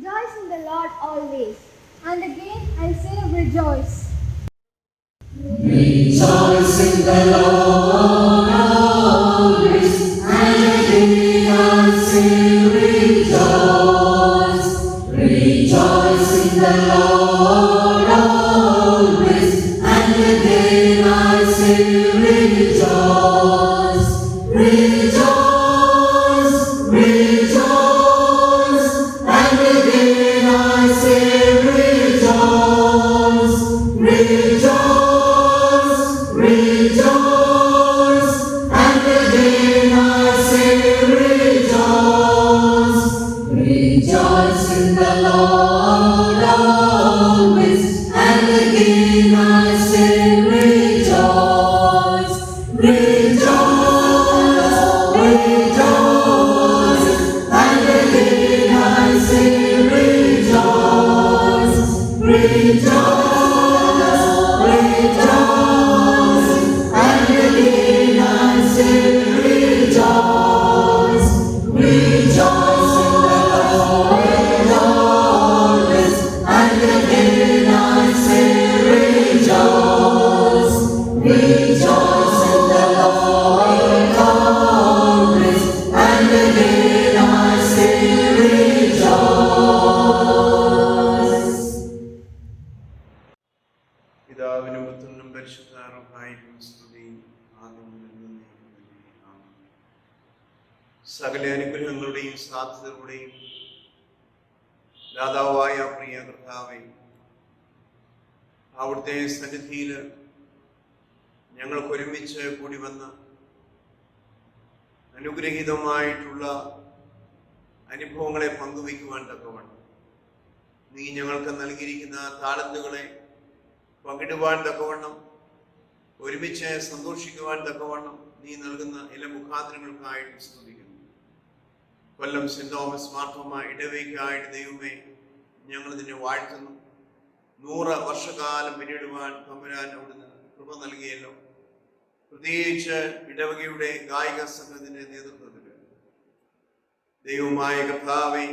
Rejoice in the Lord always. And again I say rejoice. Rejoice in the Lord always. And again I say rejoice. Rejoice in the Lord always. And again I say rejoice. Rejoice, rejoice. And again I say rejoice. Rejoice, rejoice. And again I say rejoice. Rejoice in the Lord always. And again I say rejoice. Rejoice, rejoice. And again I say rejoice. Rejoice, rejoice. And again I say rejoice. Rejoice in the Lord always. And again I say rejoice. Rejoice in the Lord always. And again I say rejoice. പിതാവിനും പുത്രനും പരിശുദ്ധാത്മാവിനും സ്തുതി. ആദ്യം മുതൽ എന്നേക്കും തന്നെ. ആമേൻ. സകല അനുഗ്രഹങ്ങളുടെയും സാധ്യതകളുടെയും ദാതാവായ പ്രിയ കർത്താവേ, അവിടുത്തെ സന്നിധിയിൽ ഞങ്ങൾക്ക് ഒരുമിച്ച് കൂടി വന്ന് അനുഗ്രഹീതമായിട്ടുള്ള അനുഭവങ്ങളെ പങ്കുവയ്ക്കുവാൻ തക്കവണ്ണം നീ ഞങ്ങൾക്ക് നൽകിയിരിക്കുന്ന താലന്തുകളെ പങ്കിടുവാൻ തക്കവണ്ണം, ഒരുമിച്ച് സന്തോഷിക്കുവാൻ തക്കവണ്ണം നീ നൽകുന്ന എല്ലാ മുഖാന്തരങ്ങൾക്കായിട്ട് സ്തുതിക്കുന്നു. കൊല്ലം സെന്റ് തോമസ് മാർത്തോമ ഇടവകയ്ക്കായിട്ട് ദൈവമേ ഞങ്ങൾ നിന്നെ വാഴ്ത്തുന്നു. 100 വർഷക്കാലം പിന്നിടുവാൻ തമ്പുരാൻ അവിടുന്ന് കൃപ നൽകിയല്ലോ. പ്രത്യേകിച്ച് ഇടവകയുടെ ഗായിക സംഘത്തിന്റെ നേതൃത്വത്തിൽ ദൈവമായ കർത്താവേ,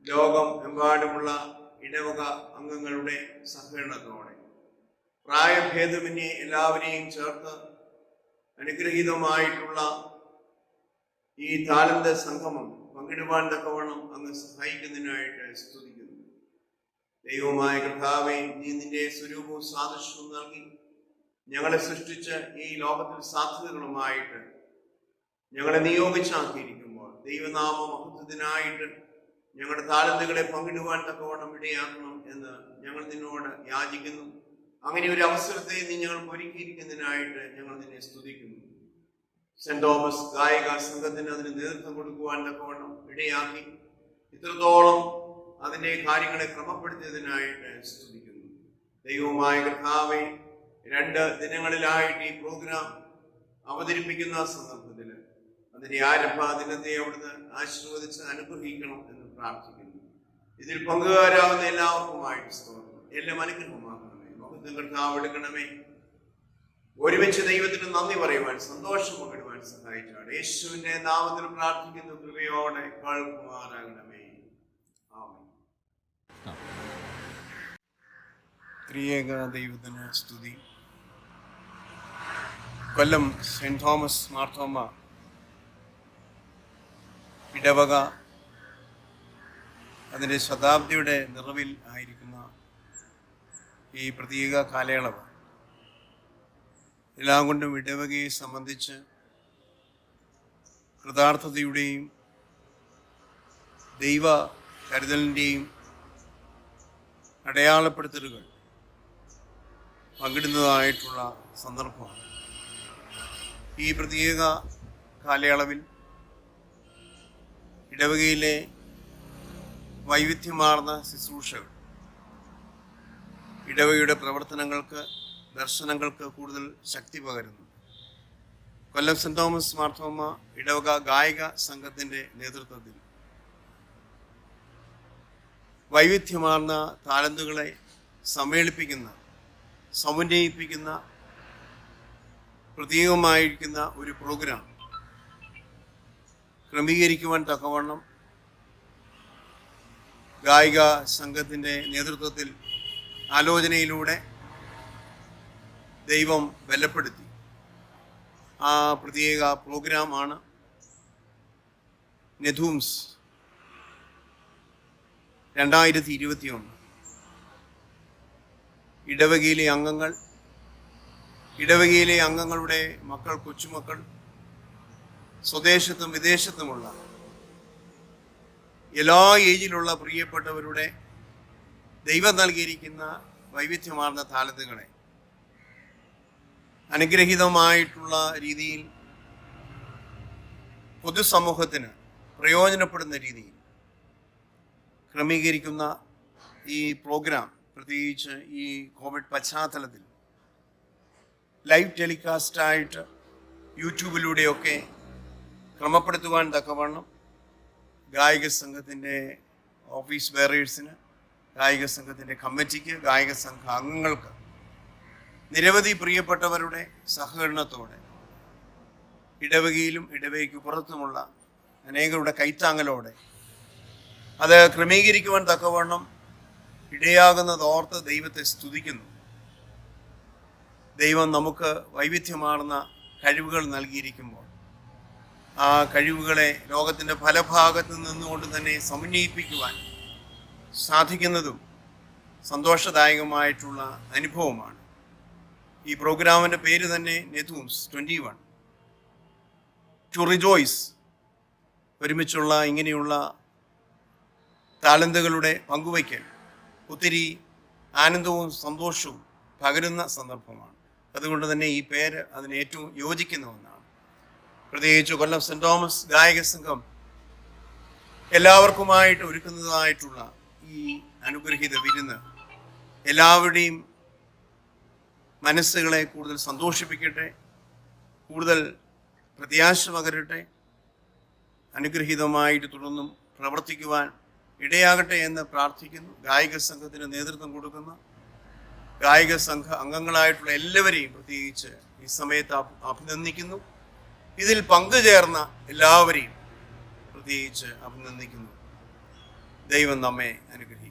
ലോകം എമ്പാടുമുള്ള ഇടവക അംഗങ്ങളുടെ സഹകരണത്തോടെ പ്രായഭേദമന്യേ എല്ലാവരെയും ചേർത്ത് അനുഗ്രഹീതമായിട്ടുള്ള ഈ താലന്ത് സംഗമം പങ്കിടുവാൻ തക്കവണ്ണം അങ്ങ് സഹായിക്കുന്നതിനായിട്ട് സ്തുതിക്കുന്നു. ദൈവമായ കർത്താവേ, നീ നിന്റെ സ്വരൂപവും സാദൃശ്യവും നൽകി ഞങ്ങളെ സൃഷ്ടിച്ച് ഈ ലോകത്തിൽ സാധ്യതകളുമായിട്ട് ഞങ്ങളെ നിയോഗിച്ചാക്കിയിരിക്കുമ്പോൾ ദൈവനാമ മഹത്വത്തിനായിട്ട് ഞങ്ങളുടെ താലന്തുകളെ പങ്കിടുവാൻ തക്കവണ്ണം ഇടയാക്കണം എന്ന് ഞങ്ങൾ നിന്നോട് യാചിക്കുന്നു. അങ്ങനെ ഒരു അവസരത്തെ നീ ഞങ്ങൾക്ക് ഒരുക്കിയിരിക്കുന്നതിനായിട്ട് ഞങ്ങൾ നിന്നെ സ്തുതിക്കുന്നു. സെന്റ് തോമസ് ഗായിക സംഘത്തിന് അതിന് നേതൃത്വം കൊടുക്കുവാൻ തക്കവണ്ണം ഇടയാക്കി ഇത്രത്തോളം അതിൻ്റെ കാര്യങ്ങളെ ക്രമപ്പെടുത്തിയതിനായിട്ട് സ്തുതിക്കുന്നു. ദൈവമായ കർത്താവേ, 2 ദിനങ്ങളിലായിട്ട് ഈ പ്രോഗ്രാം അവതരിപ്പിക്കുന്ന സന്ദർഭത്തിൽ അതിന്റെ ആരംഭ ദിനത്തെ അവിടുന്ന് ആശീർവദിച്ച് അനുഗ്രഹിക്കണം എന്ന് പ്രാർത്ഥിക്കുന്നു. ഇതിൽ പങ്കുകാരാവുന്ന എല്ലാവർക്കുമായിട്ട് സ്തോത്രം. എല്ലാം അനുഗ്രഹമാക്കണമേ, മഹത്വം കർത്താവ് എടുക്കണമേ. ഒരുമിച്ച് ദൈവത്തിന് നന്ദി പറയുവാൻ, സന്തോഷം പങ്കിടുവാൻ സഹായിച്ചാണ്. യേശുവിന്റെ നാമത്തിൽ പ്രാർത്ഥിക്കുന്നു. കൃപയോടെ കേൾക്കുമാറാകണമേ. ആമേൻ. ത്രിയേക ദൈവത്തിന് സ്തുതി. കൊല്ലം സെന്റ് തോമസ് മാർത്തോമ ഇടവക അതിൻ്റെ ശതാബ്ദിയുടെ നിറവിൽ ആയിരിക്കുന്ന ഈ പ്രത്യേക കാലയളവ് എല്ലാം കൊണ്ടും ഇടവകയെ സംബന്ധിച്ച് കൃതാർത്ഥതയുടെയും ദൈവ കരുതലിൻ്റെയും അടയാളപ്പെടുത്തലുകൾ പങ്കിടുന്നതായിട്ടുള്ള സന്ദർഭമാണ്. ഈ പ്രത്യേക കാലയളവിൽ ഇടവകയിലെ വൈവിധ്യമാർന്ന ശുശ്രൂഷകൾ ഇടവകയുടെ പ്രവർത്തനങ്ങൾക്ക്, ദർശനങ്ങൾക്ക് കൂടുതൽ ശക്തി പകരുന്നു. കൊല്ലം സെന്റ് തോമസ് മാർത്തോമ ഇടവക ഗായിക സംഘത്തിൻ്റെ നേതൃത്വത്തിൽ വൈവിധ്യമാർന്ന താലന്തുകളെ സമ്മേളിപ്പിക്കുന്ന, സമന്വയിപ്പിക്കുന്ന പ്രത്യേകമായിരിക്കുന്ന ഒരു പ്രോഗ്രാം ക്രമീകരിക്കുവാൻ തക്കവണ്ണം ഗായിക സംഘത്തിൻ്റെ നേതൃത്വത്തിൽ ആലോചനയിലൂടെ ദൈവം ബലപ്പെടുത്തി. ആ പ്രത്യേക പ്രോഗ്രാമാണ് നെഥൂംസ് 2021. ഇടവകയിലെ അംഗങ്ങളുടെ മക്കൾ, കൊച്ചുമക്കൾ, സ്വദേശത്തും വിദേശത്തുമുള്ള എല്ലാ ഏജിലുള്ള പ്രിയപ്പെട്ടവരുടെ ദൈവം നൽകിയിരിക്കുന്ന വൈവിധ്യമാർന്ന താലന്തുകളെ അനുഗ്രഹീതമായിട്ടുള്ള രീതിയിൽ പൊതുസമൂഹത്തിന് പ്രയോജനപ്പെടുന്ന രീതിയിൽ ക്രമീകരിക്കുന്ന ഈ പ്രോഗ്രാം, പ്രത്യേകിച്ച് ഈ കോവിഡ് പശ്ചാത്തലത്തിൽ ലൈവ് ടെലികാസ്റ്റായിട്ട് യൂട്യൂബിലൂടെയൊക്കെ ക്രമപ്പെടുത്തുവാൻ തക്കവണ്ണം ഗായിക സംഘത്തിൻ്റെ ഓഫീസ് ബെയറേഴ്സിന്, ഗായിക സംഘത്തിൻ്റെ കമ്മിറ്റിക്ക്, ഗായിക സംഘ അംഗങ്ങൾക്ക് നിരവധി പ്രിയപ്പെട്ടവരുടെ സഹകരണത്തോടെ ഇടവകയിലും ഇടവകയ്ക്ക് പുറത്തുമുള്ള അനേകരുടെ കൈത്താങ്ങലോടെ അത് ക്രമീകരിക്കുവാൻ തക്കവണ്ണം ഇടയാകുന്നതോർത്ത് ദൈവത്തെ സ്തുതിക്കുന്നു. ദൈവം നമുക്ക് വൈവിധ്യമാർന്ന കഴിവുകൾ നൽകിയിരിക്കുമ്പോൾ ആ കഴിവുകളെ ലോകത്തിൻ്റെ പല ഭാഗത്തു നിന്നുകൊണ്ട് തന്നെ സമന്വയിപ്പിക്കുവാൻ സാധിക്കുന്നതും സന്തോഷദായകമായിട്ടുള്ള അനുഭവമാണ്. ഈ പ്രോഗ്രാമിൻ്റെ പേര് തന്നെ നെഥൂംസ് 21, ടു റിജോയ്സ്. ഒരുമിച്ചുള്ള ഇങ്ങനെയുള്ള താലന്തുകളുടെ പങ്കുവയ്ക്കൽ ഒത്തിരി ആനന്ദവും സന്തോഷവും പകരുന്ന സന്ദർഭമാണ്. അതുകൊണ്ട് തന്നെ ഈ പേര് അതിന് ഏറ്റവും യോജിക്കുന്ന ഒന്നാണ്. പ്രത്യേകിച്ച് കൊല്ലം സെൻറ് തോമസ് ഗായക സംഘം എല്ലാവർക്കുമായിട്ട് ഒരുക്കുന്നതായിട്ടുള്ള ഈ അനുഗ്രഹീത വിരുന്ന് എല്ലാവരുടെയും മനസ്സുകളെ കൂടുതൽ സന്തോഷിപ്പിക്കട്ടെ, കൂടുതൽ പ്രത്യാശ പകരട്ടെ, അനുഗ്രഹീതമായിട്ട് തുടർന്നും പ്രവർത്തിക്കുവാൻ ഇടയാകട്ടെ എന്ന് പ്രാർത്ഥിക്കുന്നു. ഗായിക സംഘത്തിന് നേതൃത്വം കൊടുക്കുന്ന ഗായിക സംഘ അംഗങ്ങളായിട്ടുള്ള എല്ലാവരെയും പ്രത്യേകിച്ച് ഈ സമയത്ത് അഭിനന്ദിക്കുന്നു. ഇതിൽ പങ്കുചേർന്ന എല്ലാവരെയും പ്രത്യേകിച്ച് അഭിനന്ദിക്കുന്നു. ദൈവം നമ്മെ അനുഗ്രഹിക്കും.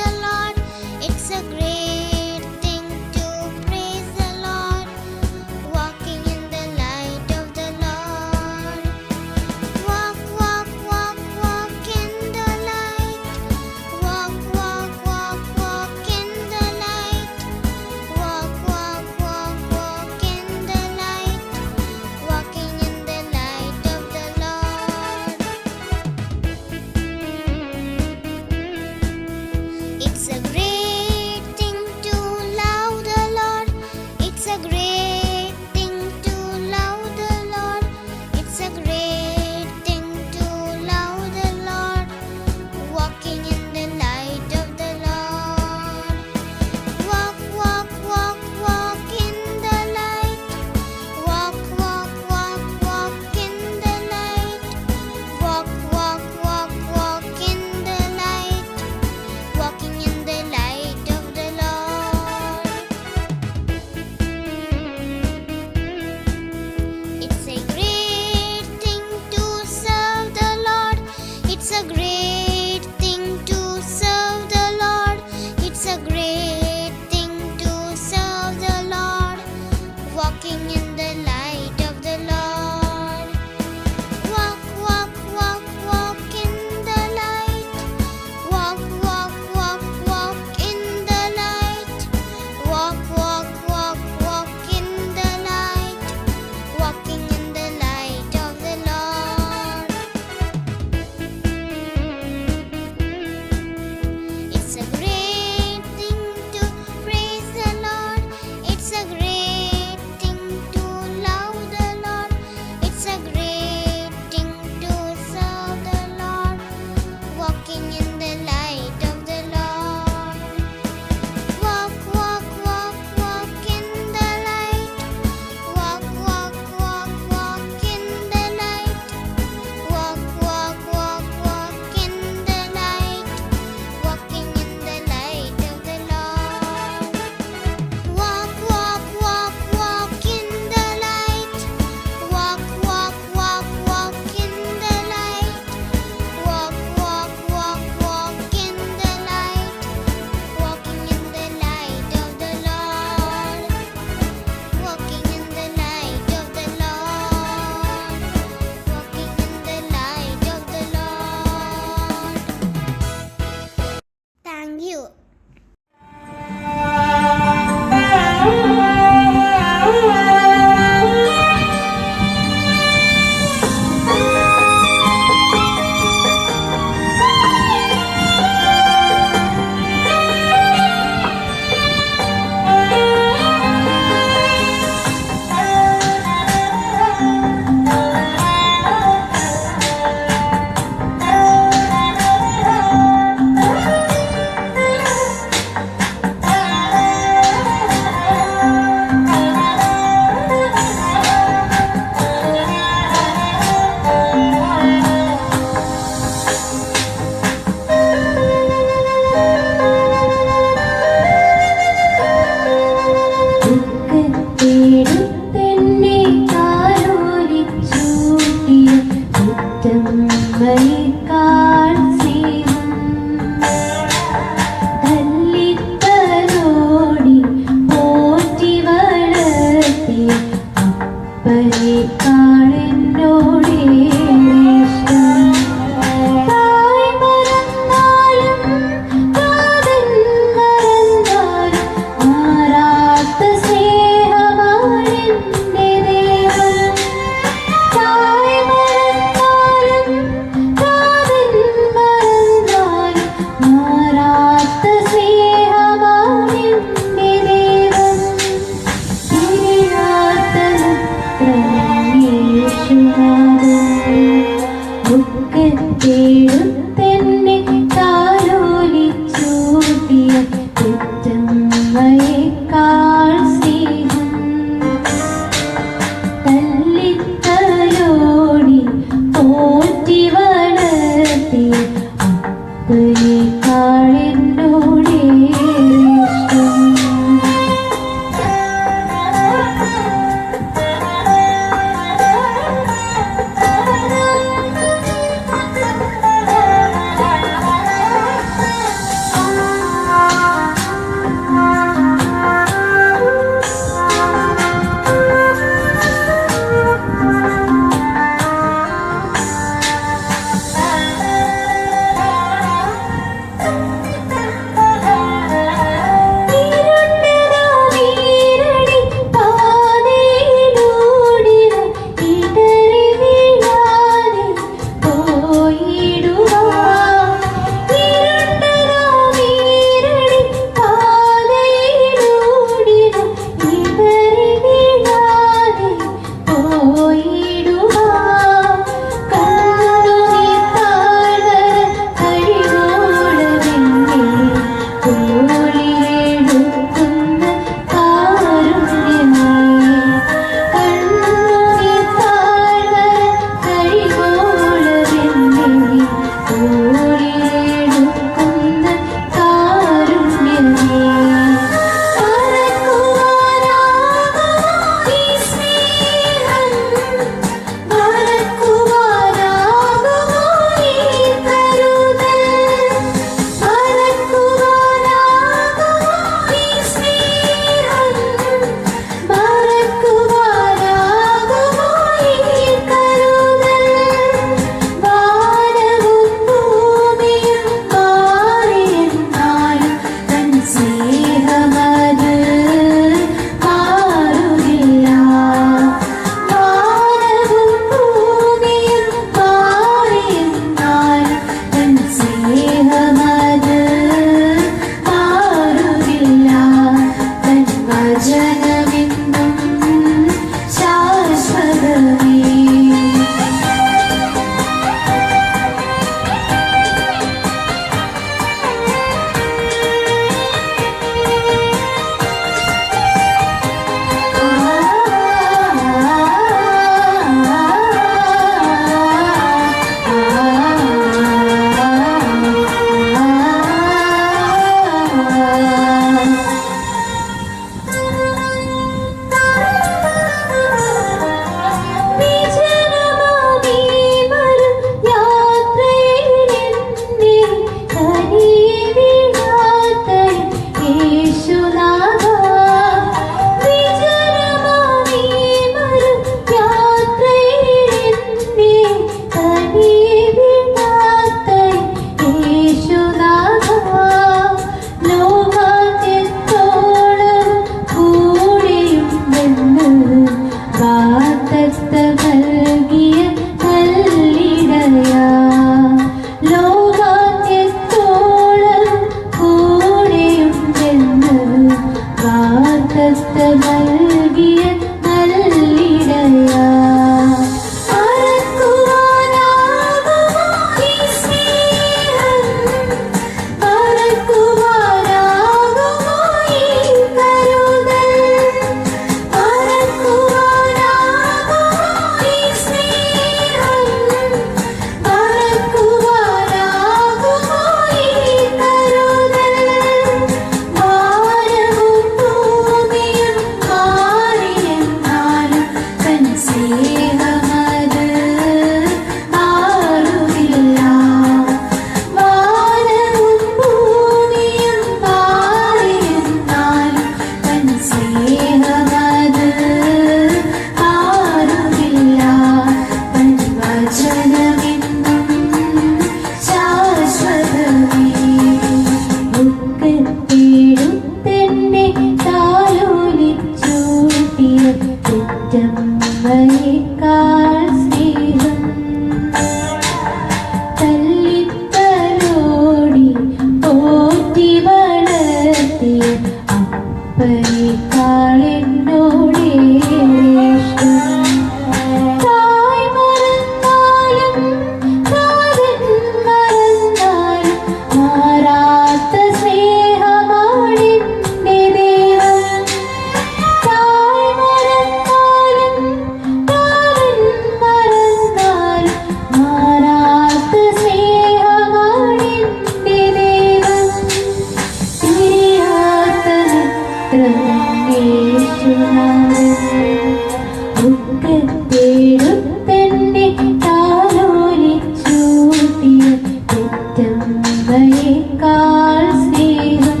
സ്നേഹം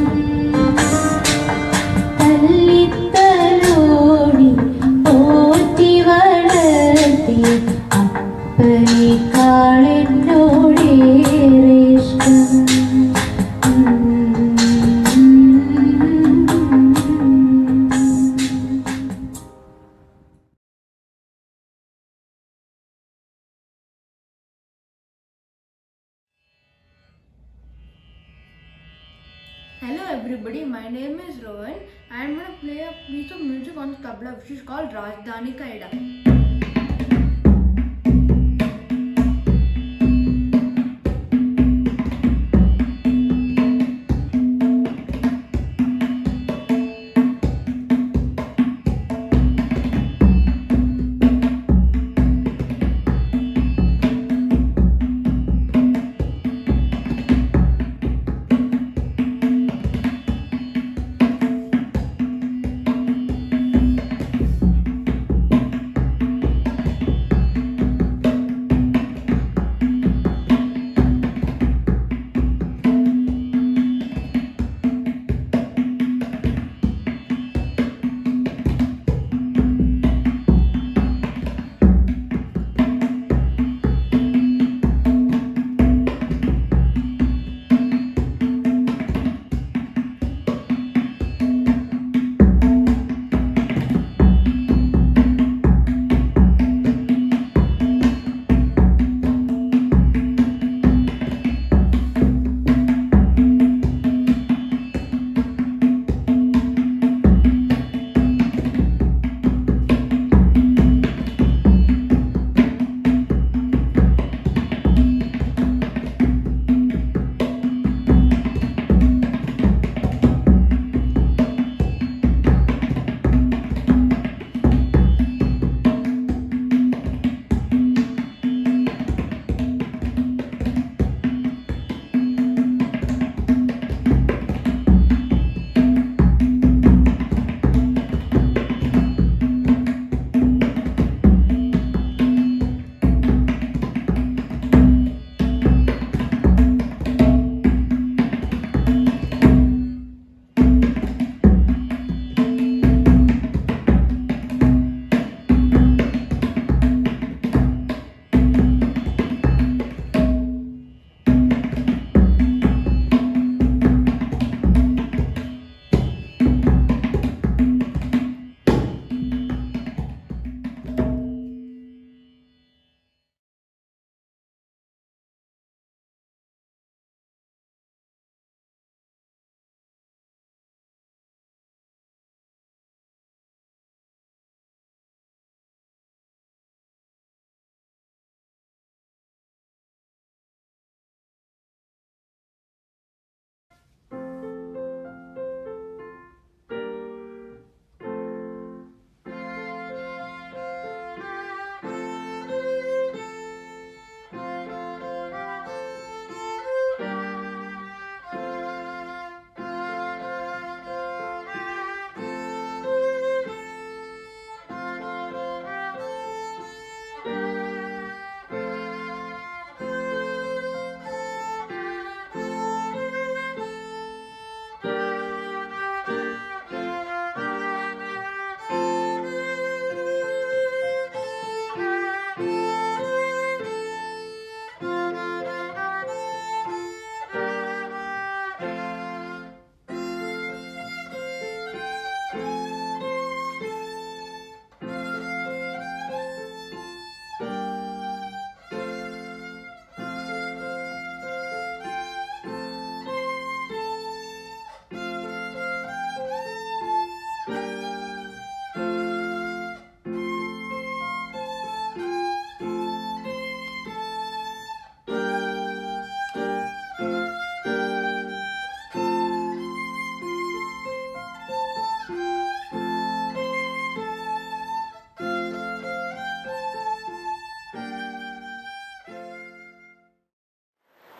തല്ലിത്തലോടി പോറ്റി വളർത്തി അപ്പനേക്കാൾ എന്നോടേറെ ഇഷ്ടം. Hello everybody, my name is Rohan. I am going to play a piece of music on the tabla which is called Rajdhani Ka Eda.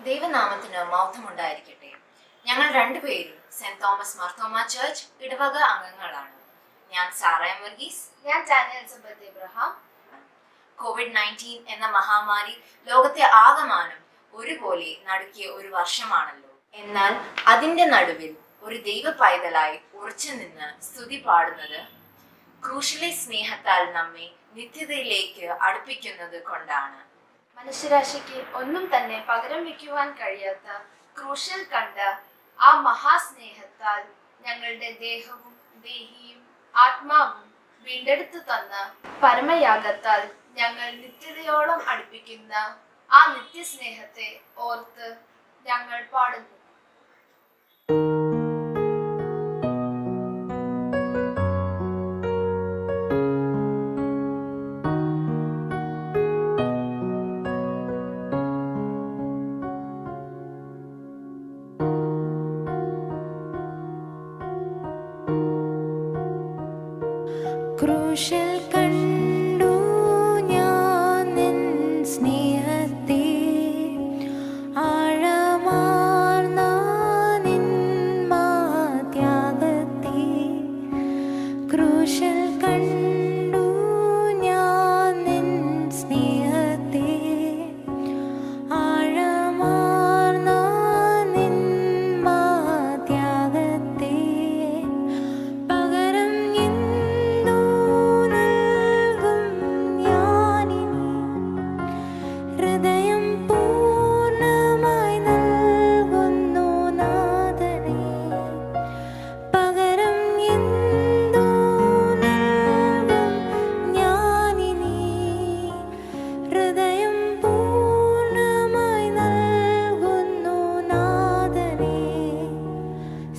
ദൈവനാമത്തിന് മൗഢ്യമുണ്ടായിരിക്കട്ടെ. ഞങ്ങൾ രണ്ടുപേരും സെന്റ് തോമസ് മാർത്തോമ ചർച്ച് ഇടവക അംഗങ്ങളാണ്. ഞാൻ സാറ എം വർഗീസ്. ഞാൻ ഡാനിയൽ എലിസബത്ത് എബ്രഹാം. COVID-19 എന്ന മഹാമാരി ലോകത്തെ ആകമാനം ഒരുപോലെ നടുക്കിയ ഒരു വർഷമാണല്ലോ. എന്നാൽ അതിൻ്റെ നടുവിൽ ഒരു ദൈവ പൈതലായി ഉറച്ചു നിന്ന് സ്തുതി പാടുന്നത് ക്രൂശിലെ സ്നേഹത്താൽ നമ്മെ നിത്യതയിലേക്ക് അടുപ്പിക്കുന്നത് കൊണ്ടാണ്. മനുഷ്യരാശിക്ക് ഒന്നും തന്നെ പകരം വയ്ക്കുവാൻ കഴിയാത്ത ക്രൂശിൽ കണ്ട ആ മഹാസ്നേഹത്താൽ ഞങ്ങളുടെ ദേഹവും ദേഹിയും ആത്മാവും വീണ്ടെടുത്തു തന്ന പരമയാഗത്താൽ ഞങ്ങൾ നിത്യതയോളം അടുപ്പിക്കുന്ന ആ നിത്യസ്നേഹത്തെ ഓർത്ത് ഞങ്ങൾ പാടുന്നു. ക്രൂശിൽ കണ്ടു ഞാൻ നിൻ സ്നേഹത്തെ, ആഴമാർന്ന നിൻ ത്യാഗത്തെ. ക്രൂശിൽ കണ്ടു ഞാൻ നിൻ സ്നേഹത്തെ, ആഴമാർന്ന നിൻ ത്യാഗത്തെ. പകരം എന്തു നൽകും ഞാനിനി, ഹൃദയം പൂർണ്ണമായി നൽകുന്നു നാഥനേ. പകരം എന്തു നൽകും ഞാനിനി, ഹൃദയം പൂർണ്ണമായി നൽകുന്നു നാഥനേ.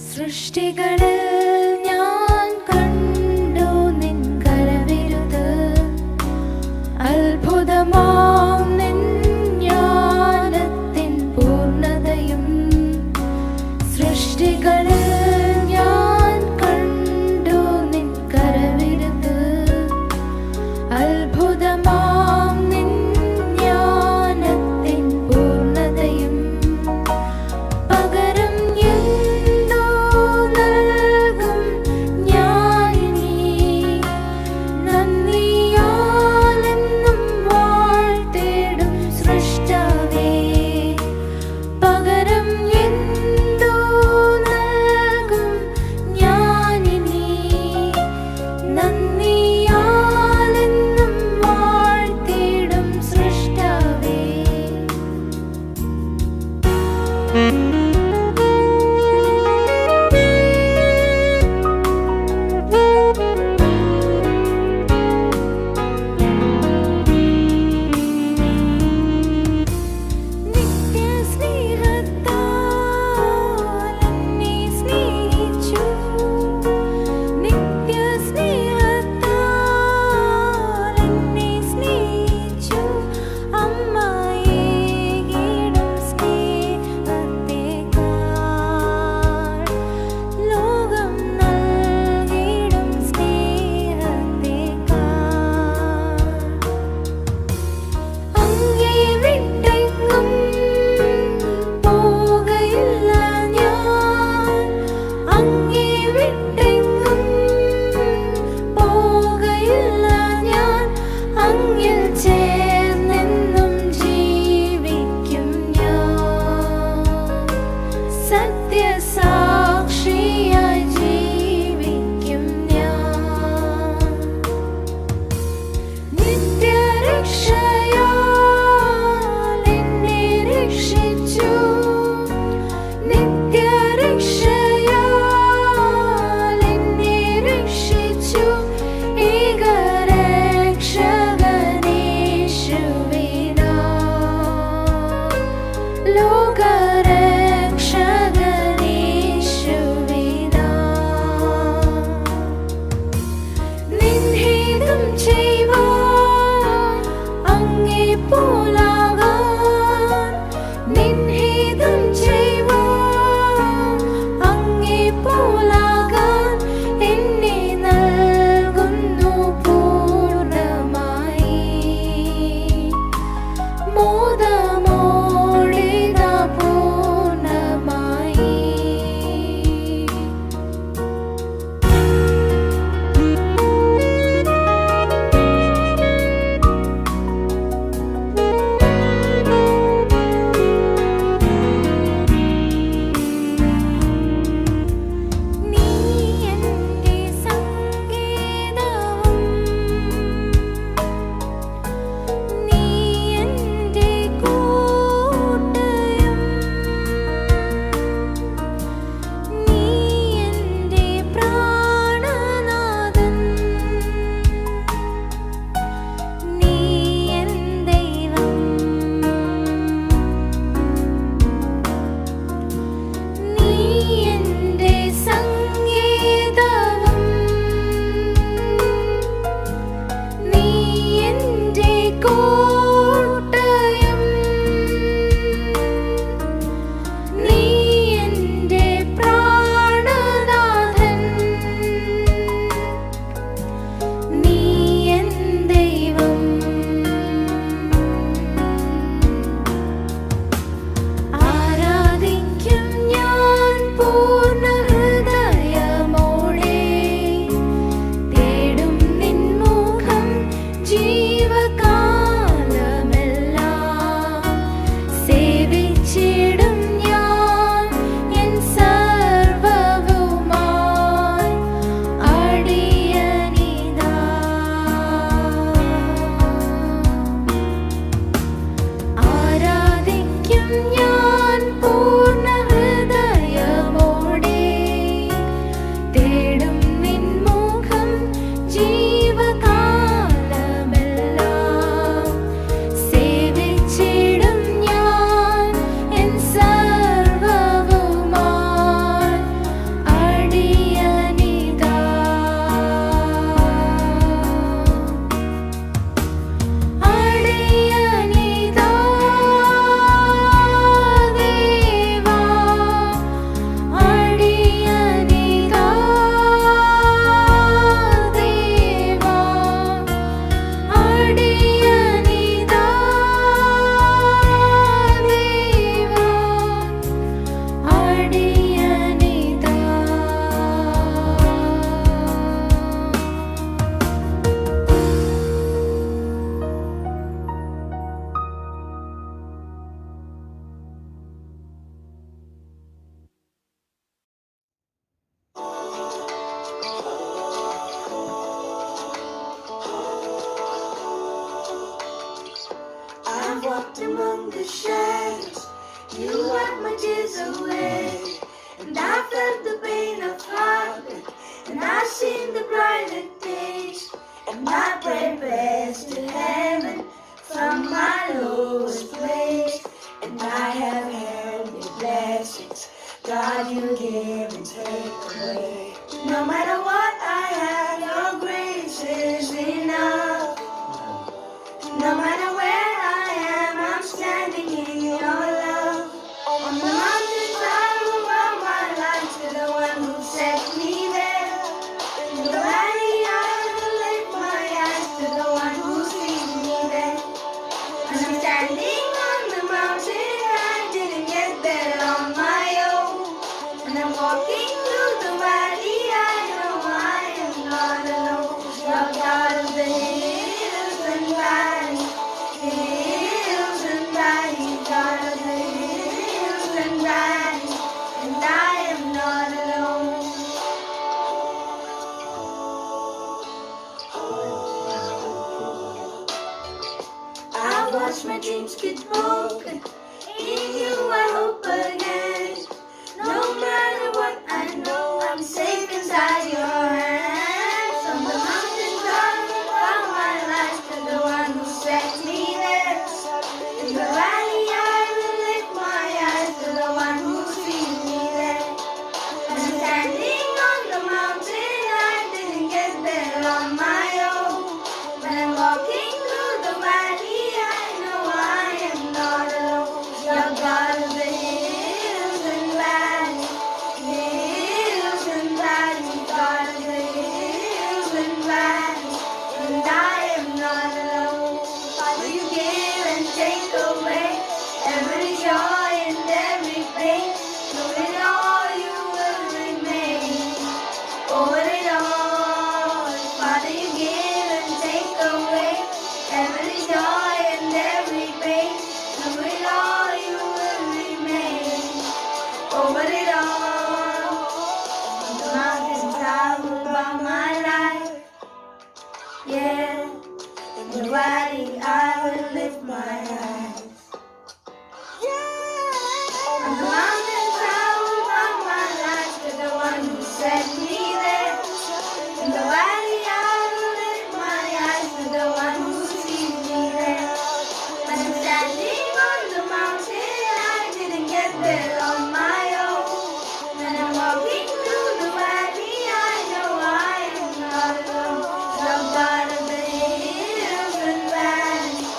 സൃഷ്ടികളിൽ ഞാൻ കണ്ടു നിൻ കരവിരുത്, അത്ഭുതമാം നിൻ ജ്ഞാനത്തിൻ പൂർണ്ണതയും. സൃഷ്ടികളിൽ ഞാൻ കണ്ടു നിൻ കരവിരുത്, അത്ഭുതമാം നിൻ ജ്ഞാനത്തിൻ പൂർണ്ണതയും. പകരം എന്തു നൽകും ഞാനിനി, നന്ദിയാലെന്നും വാഴ്ത്തിടും സൃഷ്ടാവേ. പകരം എന്തു നൽകും ഞാനിനി, നന്ദിയാലെന്നും വാഴ്ത്തിടും സൃഷ്ടാവേ. നിത്യസ്നേഹത്താൽ എന്നെ സ്നേഹിച്ചു, നിത്യസ്നേഹത്താൽ എന്നെ സ്നേഹിച്ചു. അമ്മയേകിടും സ്നേഹത്തേക്കാൾ ലോകം നൽകിടും സ്നേഹത്തേക്കാൾ. അങ്ങേ വിട്ടെങ്ങും പോകയില്ല ഞാൻ, അങ്ങേ വിട്ടെങ്ങും പോകയില്ല ഞാൻ. അങ്ങിൽ ചേർന്നെന്നും ജീവിക്കും ഞാൻ, സത്യസാക്ഷിയായി ജീവിക്കും ഞാൻ. നിത്യരക്ഷയാൽ എന്നെ രക്ഷിച്ചു, നിത്യരക്ഷയാൽ എന്നെ രക്ഷിച്ചു. ഏകരക്ഷകനേശുവിനാ, ലോകരക്ഷകനേശുവിനാ. നിൻഹിതം ചെയ്വാൻ അങ്ങേ പോലാകാൻ, നിൻഹിതം ചെയ്വാൻ അങ്ങേ പോലാകാൻ. എന്നെ നൽകുന്നു പൂർണ്ണമായി, മോദമോടിതാ പൂർണ്ണമായി. you give and take away. No matter what I have, your grace is enough. No matter where I am, I'm standing in your love. On the mountains I will bow my life to the one who set me there. In the valley I will lift my eyes to the one who sees me there. When I'm standing on the mountain, I didn't get there on my own. When I'm walking through the valley, I know I am not alone. You're God of the hills and valleys, hills and valleys, God of the hills and valleys, and I am not alone. I watched my dreams get broken. In you I hope again. No matter what, I know I'm safe inside your hands. On the mountains I will bow my life to the one who set me there. In the valley I will lift my eyes to the one who sees me there. When I'm standing on the mountain, I didn't get there on my own. When I'm walking through the valley, I know I am not alone. You're God of the hills and valleys, hills and valleys, God of the hills and valleys, and I am not alone. Father, you give and take away every joy and every pain. Through it all, you will remain. Over it all, Father, you give and take away every joy and every pain. Through it all, you will remain. Over it all, on the mountains I will bow my life. Yeah, in the valley I will lift my eyes. On the mountains I will bow my life to the one who set me there. In the valley I will lift my eyes to the one who sees me there. When I'm standing on the mountain, I didn't get there on my own. When I'm walking through the valley, I know I am not alone. You're God of the hills and valleys,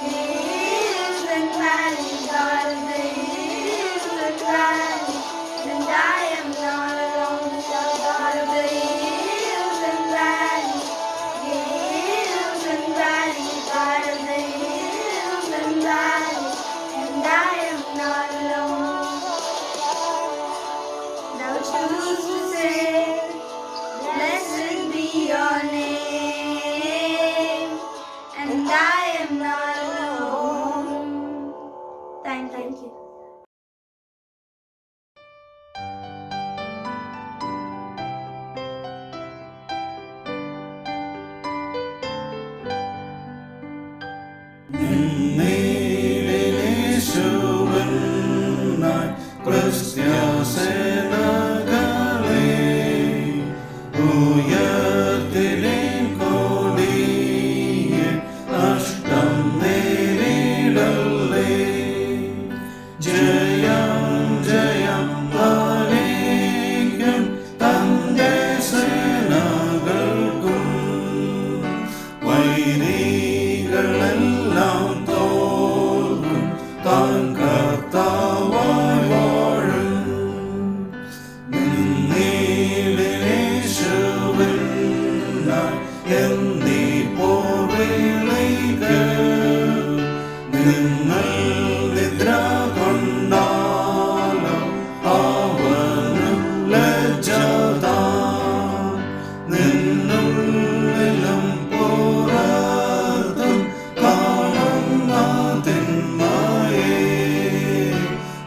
hills and valleys, God of the hills and valleys, and I am not alone. You're God of the hills and valleys, hills and valleys, God of the hills and valleys, and I am not alone. Now choose to say, blessed be your name, and I am not alone. Thank you. നീലിനീശുവനായി ക്രിസ്ത്യാസേനകളെ ഉയർത്തിലിൻ കൊടിയെ നഷ്ടം നേരിടല്ലേ. ജയം ജയം പാലിക്കും തന്റെ സേനകൾക്കും വൈരികളെല്ലാം തോൽക്കും താൻ കർത്താവായി വാഴും. നിന്നീലിനേശുവിനായി എന്നീ പോർവിളിക്ക് നിങ്ങൾ നിദ്ര കൊണ്ടാലോ അവനും ലജ്ജതാം. നിന്നുള്ളിലും പുറത്തും കാണുന്ന തിന്മയെ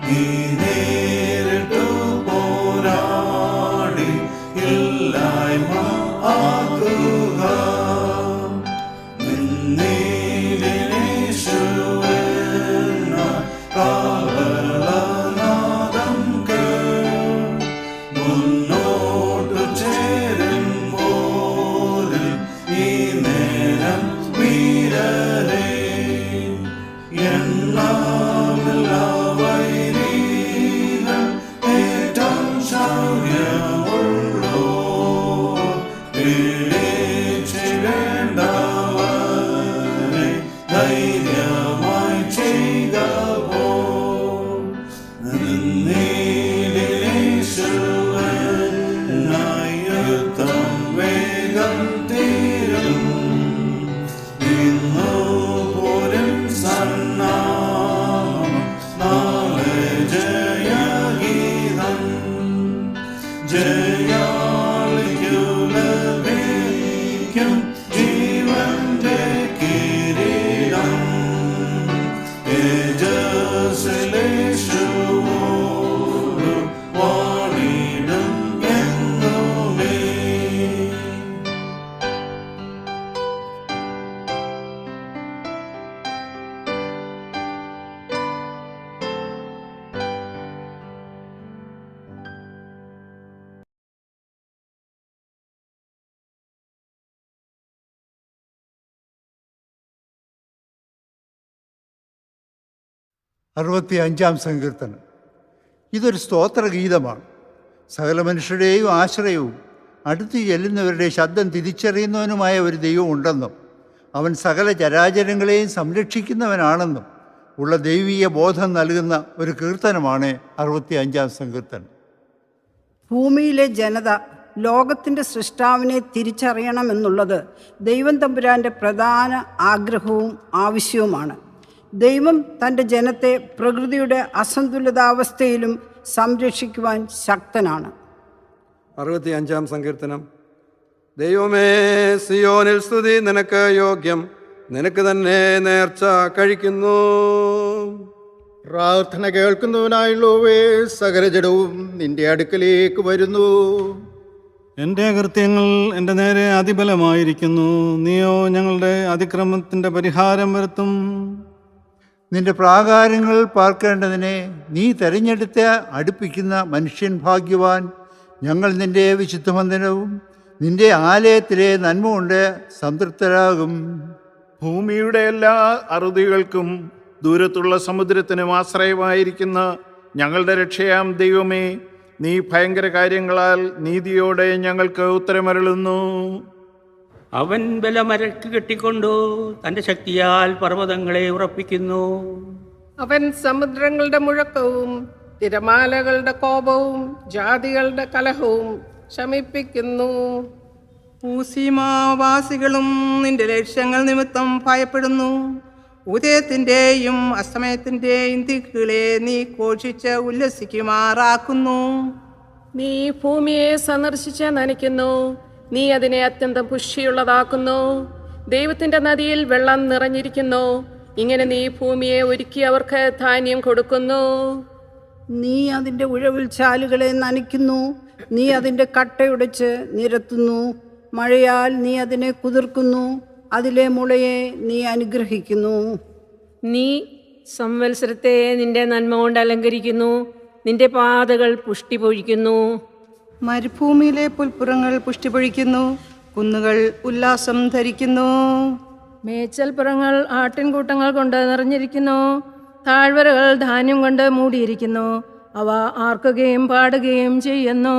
നീ നേരിട്ടു പോരാടി ഇല്ലായ്മ ആക്കുക. നിന്നീലിനേശുവിനായി കാവലനാദം കേൾ. മുന്നോട്ടു ചേരുമ്പോരിൽ ഈ നേരം വീരരെ എണ്ണാമില്ല വൈരികൾ ഏറ്റം ജയാളിക്കു ലഭിക്കും ജീവന്റെ കിരീടം. തേജസ്സിലേശുവോടു വാണിടും എന്നുമേ. അറുപത്തിയഞ്ചാം സങ്കീർത്തനം. ഇതൊരു സ്തോത്രഗീതമാണ്. സകല മനുഷ്യരുടെയും ആശ്രയവും അടുത്തു ചെല്ലുന്നവരുടെ ശബ്ദം തിരിച്ചറിയുന്നവനുമായ ഒരു ദൈവം ഉണ്ടെന്നും അവൻ സകല ചരാചരങ്ങളെയും സംരക്ഷിക്കുന്നവനാണെന്നും ഉള്ള ദൈവീയ ബോധം നൽകുന്ന ഒരു കീർത്തനമാണ് 65-ാം സങ്കീർത്തനം. ഭൂമിയിലെ ജനത ലോകത്തിൻ്റെ സൃഷ്ടാവിനെ തിരിച്ചറിയണമെന്നുള്ളത് ദൈവം തമ്പുരാൻ്റെ പ്രധാന ആഗ്രഹവും ആവശ്യവുമാണ്. ദൈവം തൻ്റെ ജനത്തെ പ്രകൃതിയുടെ അസന്തുലിതാവസ്ഥയിലും സംരക്ഷിക്കുവാൻ ശക്തനാണ്. 65-ാം സങ്കീർത്തനം. ദൈവമേ, സിയോനിൽ സ്തുതി നിനക്ക് യോഗ്യം, നിനക്ക് തന്നെ നേർച്ച കഴിക്കുന്നു. പ്രാർത്ഥന കേൾക്കുന്നവനായുള്ളവേ, സകലജടവും നിന്റെ അടുക്കലേക്ക് വരുന്നു. എൻ്റെ അകൃത്യങ്ങൾ എൻ്റെ നേരെ അതിബലമായിരിക്കുന്നു. നീയോ ഞങ്ങളുടെ അതിക്രമത്തിൻ്റെ പരിഹാരം വരുത്തും. നിന്റെ പ്രാകാരങ്ങൾ പാർക്കേണ്ടതിനെ നീ തെരഞ്ഞെടുത്ത് അടുപ്പിക്കുന്ന മനുഷ്യൻ ഭാഗ്യവാൻ. ഞങ്ങൾ നിന്റെ വിശുദ്ധ മന്ദിരവും നിന്റെ ആലയത്തിലെ നന്മ കൊണ്ട് സംതൃപ്തരാകും. ഭൂമിയുടെ എല്ലാ അറുതികൾക്കും ദൂരത്തുള്ള സമുദ്രത്തിനും ആശ്രയമായിരിക്കുന്ന ഞങ്ങളുടെ രക്ഷയാം ദൈവമേ, നീ ഭയങ്കര കാര്യങ്ങളാൽ നീതിയോടെ ഞങ്ങൾക്ക് ഉത്തരമരുളുന്നു. അവൻ ബലമരക്ക് കെട്ടിക്കൊണ്ടു തൻ്റെ ശക്തിയാൽ പർവ്വതങ്ങളെ ഉറപ്പിക്കുന്നു. അവൻ സമുദ്രങ്ങളുടെ മുഴക്കവും തിരമാലകളുടെ കോപവും ജാതികളുടെ കലഹവും ശമിപ്പിക്കുന്നു. ഊസിമാവാസികളും നിന്റെ ലക്ഷ്യങ്ങൾ നിമിത്തം ഭയപ്പെടുന്നു. ഉദയത്തിൻ്റെയും അസ്തമയത്തിൻ്റെയും ദിക്കുകളെ നീ ഘോഷിച്ച് ഉല്ലസിക്കുമാറാക്കുന്നു. നീ ഭൂമിയെ സന്ദർശിച്ച് നനയ്ക്കുന്നു, നീ അതിനെ അത്യന്തം പുഷ്ടിയുള്ളതാക്കുന്നു. ദൈവത്തിൻ്റെ നദിയിൽ വെള്ളം നിറഞ്ഞിരിക്കുന്നു. ഇങ്ങനെ നീ ഭൂമിയെ ഒരുക്കി അവർക്ക് ധാന്യം കൊടുക്കുന്നു. നീ അതിൻ്റെ ഉഴവിൽ ചാലുകളെ നനയ്ക്കുന്നു, നീ അതിൻ്റെ കട്ടയുടച്ച് നിരത്തുന്നു. മഴയാൽ നീ അതിനെ കുതിർക്കുന്നു, അതിലെ മുളയെ നീ അനുഗ്രഹിക്കുന്നു. നീ സംവത്സരത്തെ നിന്റെ നന്മ കൊണ്ട് അലങ്കരിക്കുന്നു, നിന്റെ പാതകൾ പുഷ്ടി പൊഴിക്കുന്നു. മരുഭൂമിയിലെ പുൽപ്പുറങ്ങൾ പുഷ്ടി പൊഴിക്കുന്നു, കുന്നുകൾ ഉല്ലാസം ധരിക്കുന്നു. മേച്ചൽപ്പുറങ്ങൾ ആട്ടിൻകൂട്ടങ്ങൾ കൊണ്ട് നിറഞ്ഞിരിക്കുന്നു, താഴ്വരകൾ ധാന്യം കൊണ്ട് മൂടിയിരിക്കുന്നു. അവ ആർക്കുകയും പാടുകയും ചെയ്യുന്നു.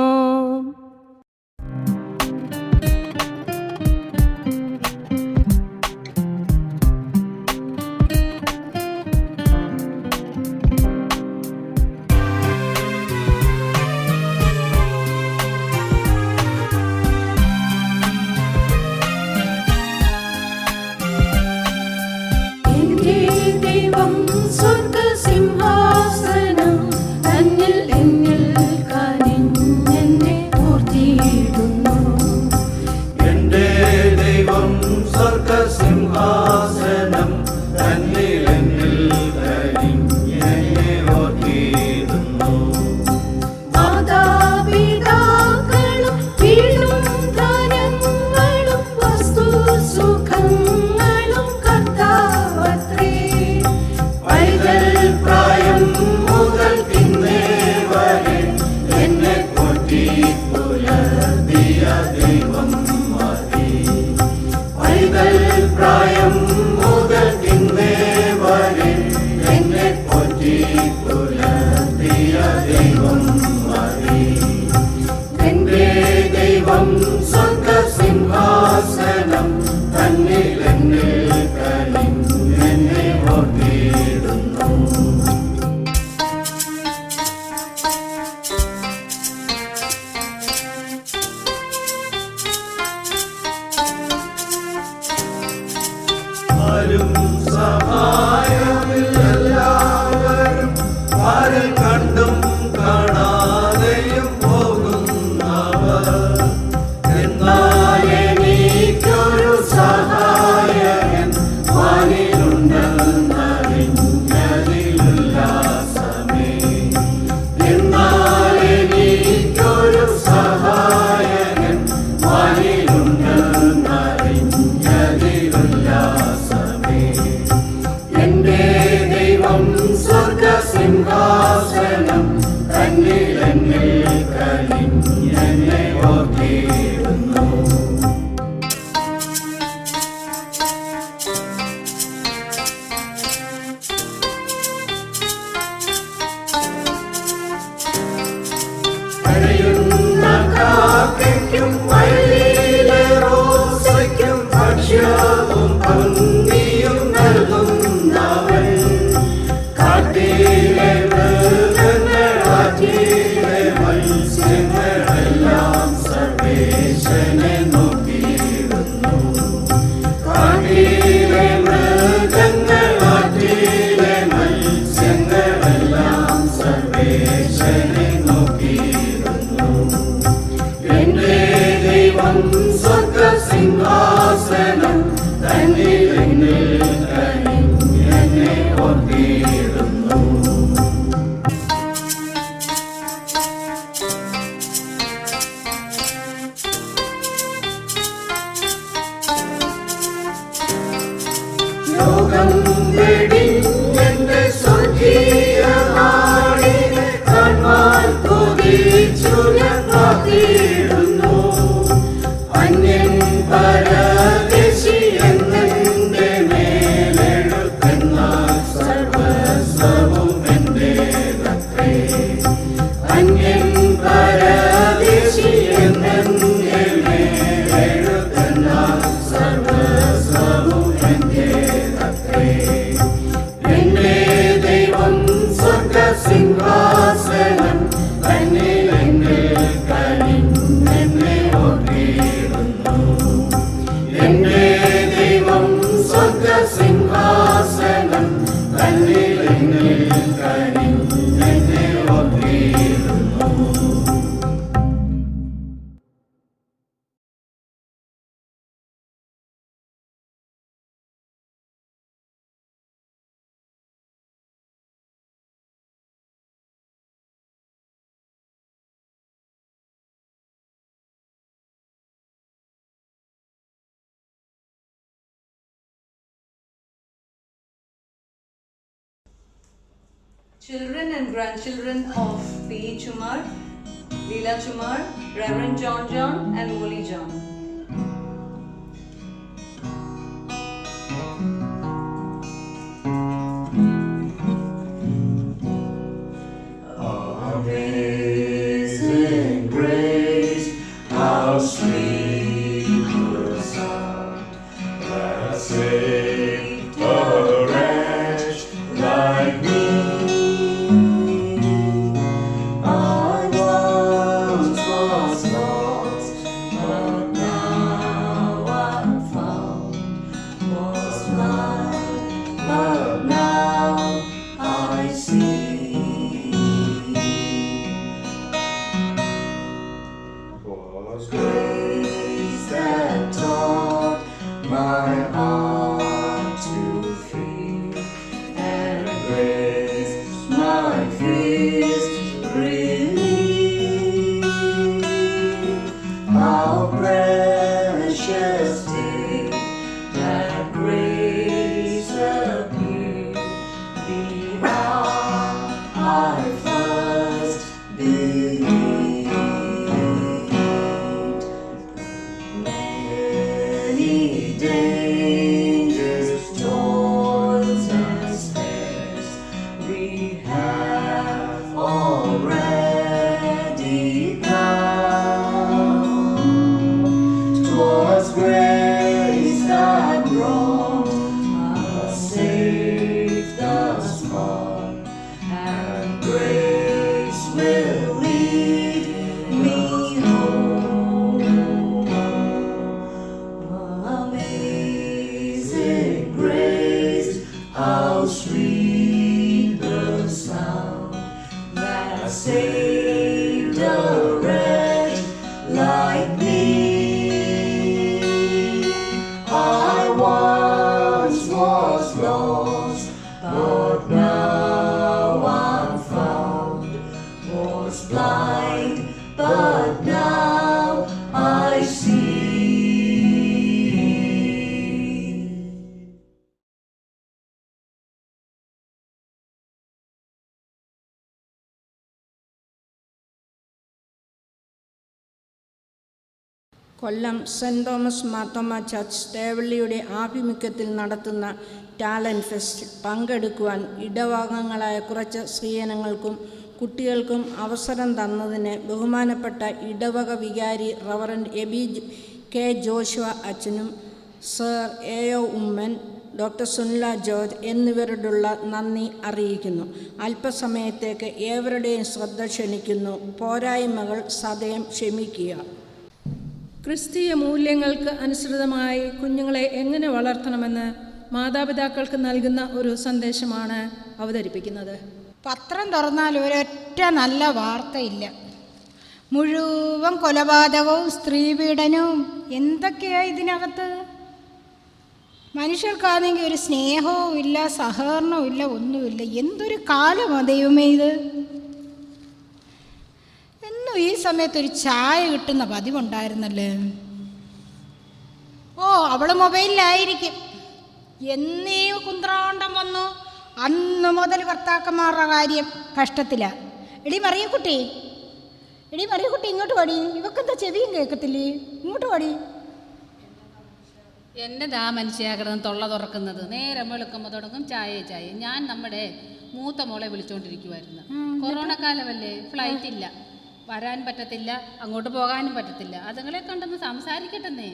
സ്വർഗസിംഹാസനം തന്നിൽ എന്നിൽ കനിഞ്ഞെന്നെ ഓർത്തു. പായ്ക്കും വഴിയിലെ റോസയ്ക്കും ഭക്ഷ്യവും ഭംഗിയും നൽകുന്നവൻ. കാട്ടിലെ മൃഗങ്ങൾ ആറ്റിലെ മത്സ്യങ്ങളെല്ലാം സർവേശനെ നോക്കിയിരുന്നു. കാട്ടിലെ മൃഗങ്ങൾ ആറ്റിലെ മത്സ്യങ്ങളെല്ലാം സർവേശനെ നോക്കിയിരുന്നു. എന്റെ ദൈവം സ്വർഗസിംഹാസനം തന്നിൽ എന്നെ ഓർത്തിടുന്നു. ലോകം വെടിഞ്ഞെന്റെ സ്വർഗീയ നാടിനെ കാണാൻ കൊതിച്ചു ഞാൻ കാത്തിടുന്നു. അന്യൻ പരദേശി എന്നെന്റെ മേലെഴുത്തെന്നാൽ സർവസ്വവും എന്റേതത്രേ. അന്യൻ പരദേശി എന്നെന്റെ മേലെഴുത്തെന്നാൽ സർവസ്വവും എന്റേതത്രേ. എന്റെ ദൈവം സ്വർഗസിംഹാസനം തന്നിൽ എന്നെ ഓർത്തിടുന്നു. എന്റെ ദൈവം സ്വർഗസിംഹാസനം തന്നിൽ എന്നെ ഓർത്തിടുന്നു. Children and grandchildren of P.E. Chumar, Leela Chumar, Reverend John John and Molly John. Amazing grace, how sweet the sound that saved a wretch like me. I once was lost, but now I'm found. Was blind, but now I see. Was grace that taught my heart to feel, and grace my fears relieve. How precious did that grace appear the hour I first believed. Many dangers, toils, and snares we have already come. 'Twas grace that brought us safe thus far, and grace will lead me home. Amazing grace, how sweet the sound that saved a wretch like me. I once was lost, but now I'm found. Was blind, but now I see. Kollam saint Thomas Marthoma church തേവള്ളിയുടെ ആഭിമുഖ്യത്തിൽ നടത്തുന്ന talent fest പങ്കെടുക്കുവാൻ ഇടവകങ്ങളായ കുറച്ച് സ്ത്രീജനങ്ങൾക്കും കുട്ടികൾക്കും അവസരം തന്നതിന് ബഹുമാനപ്പെട്ട ഇടവക വികാരി റവറൻഡ് എബി കെ ജോഷുവ അച്ഛനും sir A O. Oommen, doctor Sunila George എന്നിവരോടുള്ള നന്ദി അറിയിക്കുന്നു. അല്പസമയത്തേക്ക് ഏവരുടെയും ശ്രദ്ധ ക്ഷണിക്കുന്നു. പോരായ്മകൾ സദയം ക്ഷമിക്കുക. ക്രിസ്തീയ മൂല്യങ്ങൾക്ക് അനുസൃതമായി കുഞ്ഞുങ്ങളെ എങ്ങനെ വളർത്തണമെന്ന് മാതാപിതാക്കൾക്ക് നൽകുന്ന ഒരു സന്ദേശമാണ് അവതരിപ്പിക്കുന്നത്. പത്രം തുറന്നാൽ ഒരൊറ്റ നല്ല വാർത്തയില്ല. മുഴുവൻ കൊലപാതകവും സ്ത്രീപീഡനവും എന്തൊക്കെയാണ് ഇതിനകത്ത്. മനുഷ്യർക്കാണെങ്കിൽ ഒരു സ്നേഹവും ഇല്ല, സഹകരണവും ഇല്ല, ഒന്നുമില്ല. എന്തൊരു കാലമാണ് ദൈവമേ ഇത്. എന്നും ഈ സമയത്തൊരു ചായ കിട്ടുന്ന പതിവുണ്ടായിരുന്നല്ലേ. ഓ, അവൾ മൊബൈലിലായിരിക്കും. എന്നീ കുന്ത്രാണ്ടം വന്നു അന്ന് മുതൽ ഭർത്താക്കന്മാരുടെ കാര്യം കഷ്ടത്തിലാണ്. എടി മറിയക്കുട്ടി, ഇങ്ങോട്ട് പാടി. ഇവക്കെന്താ ചെവിയും കേൾക്കത്തില്ലേ? ഇങ്ങോട്ട് പാടി. എന്നതാ മനുഷ്യാകൃതം തൊള്ള തുറക്കുന്നത്. നേരം വെളുക്കുമ്പോൾ തുടങ്ങും ചായ. ഞാൻ നമ്മുടെ മൂത്ത മോളെ വിളിച്ചുകൊണ്ടിരിക്കുമായിരുന്നു. കൊറോണ കാലമല്ലേ, ഫ്ലൈറ്റ് ഇല്ല, വരാൻ പറ്റത്തില്ല, അങ്ങോട്ട് പോകാനും പറ്റത്തില്ല. അതുങ്ങളെ കണ്ടെന്ന് സംസാരിക്കട്ടെന്നേ.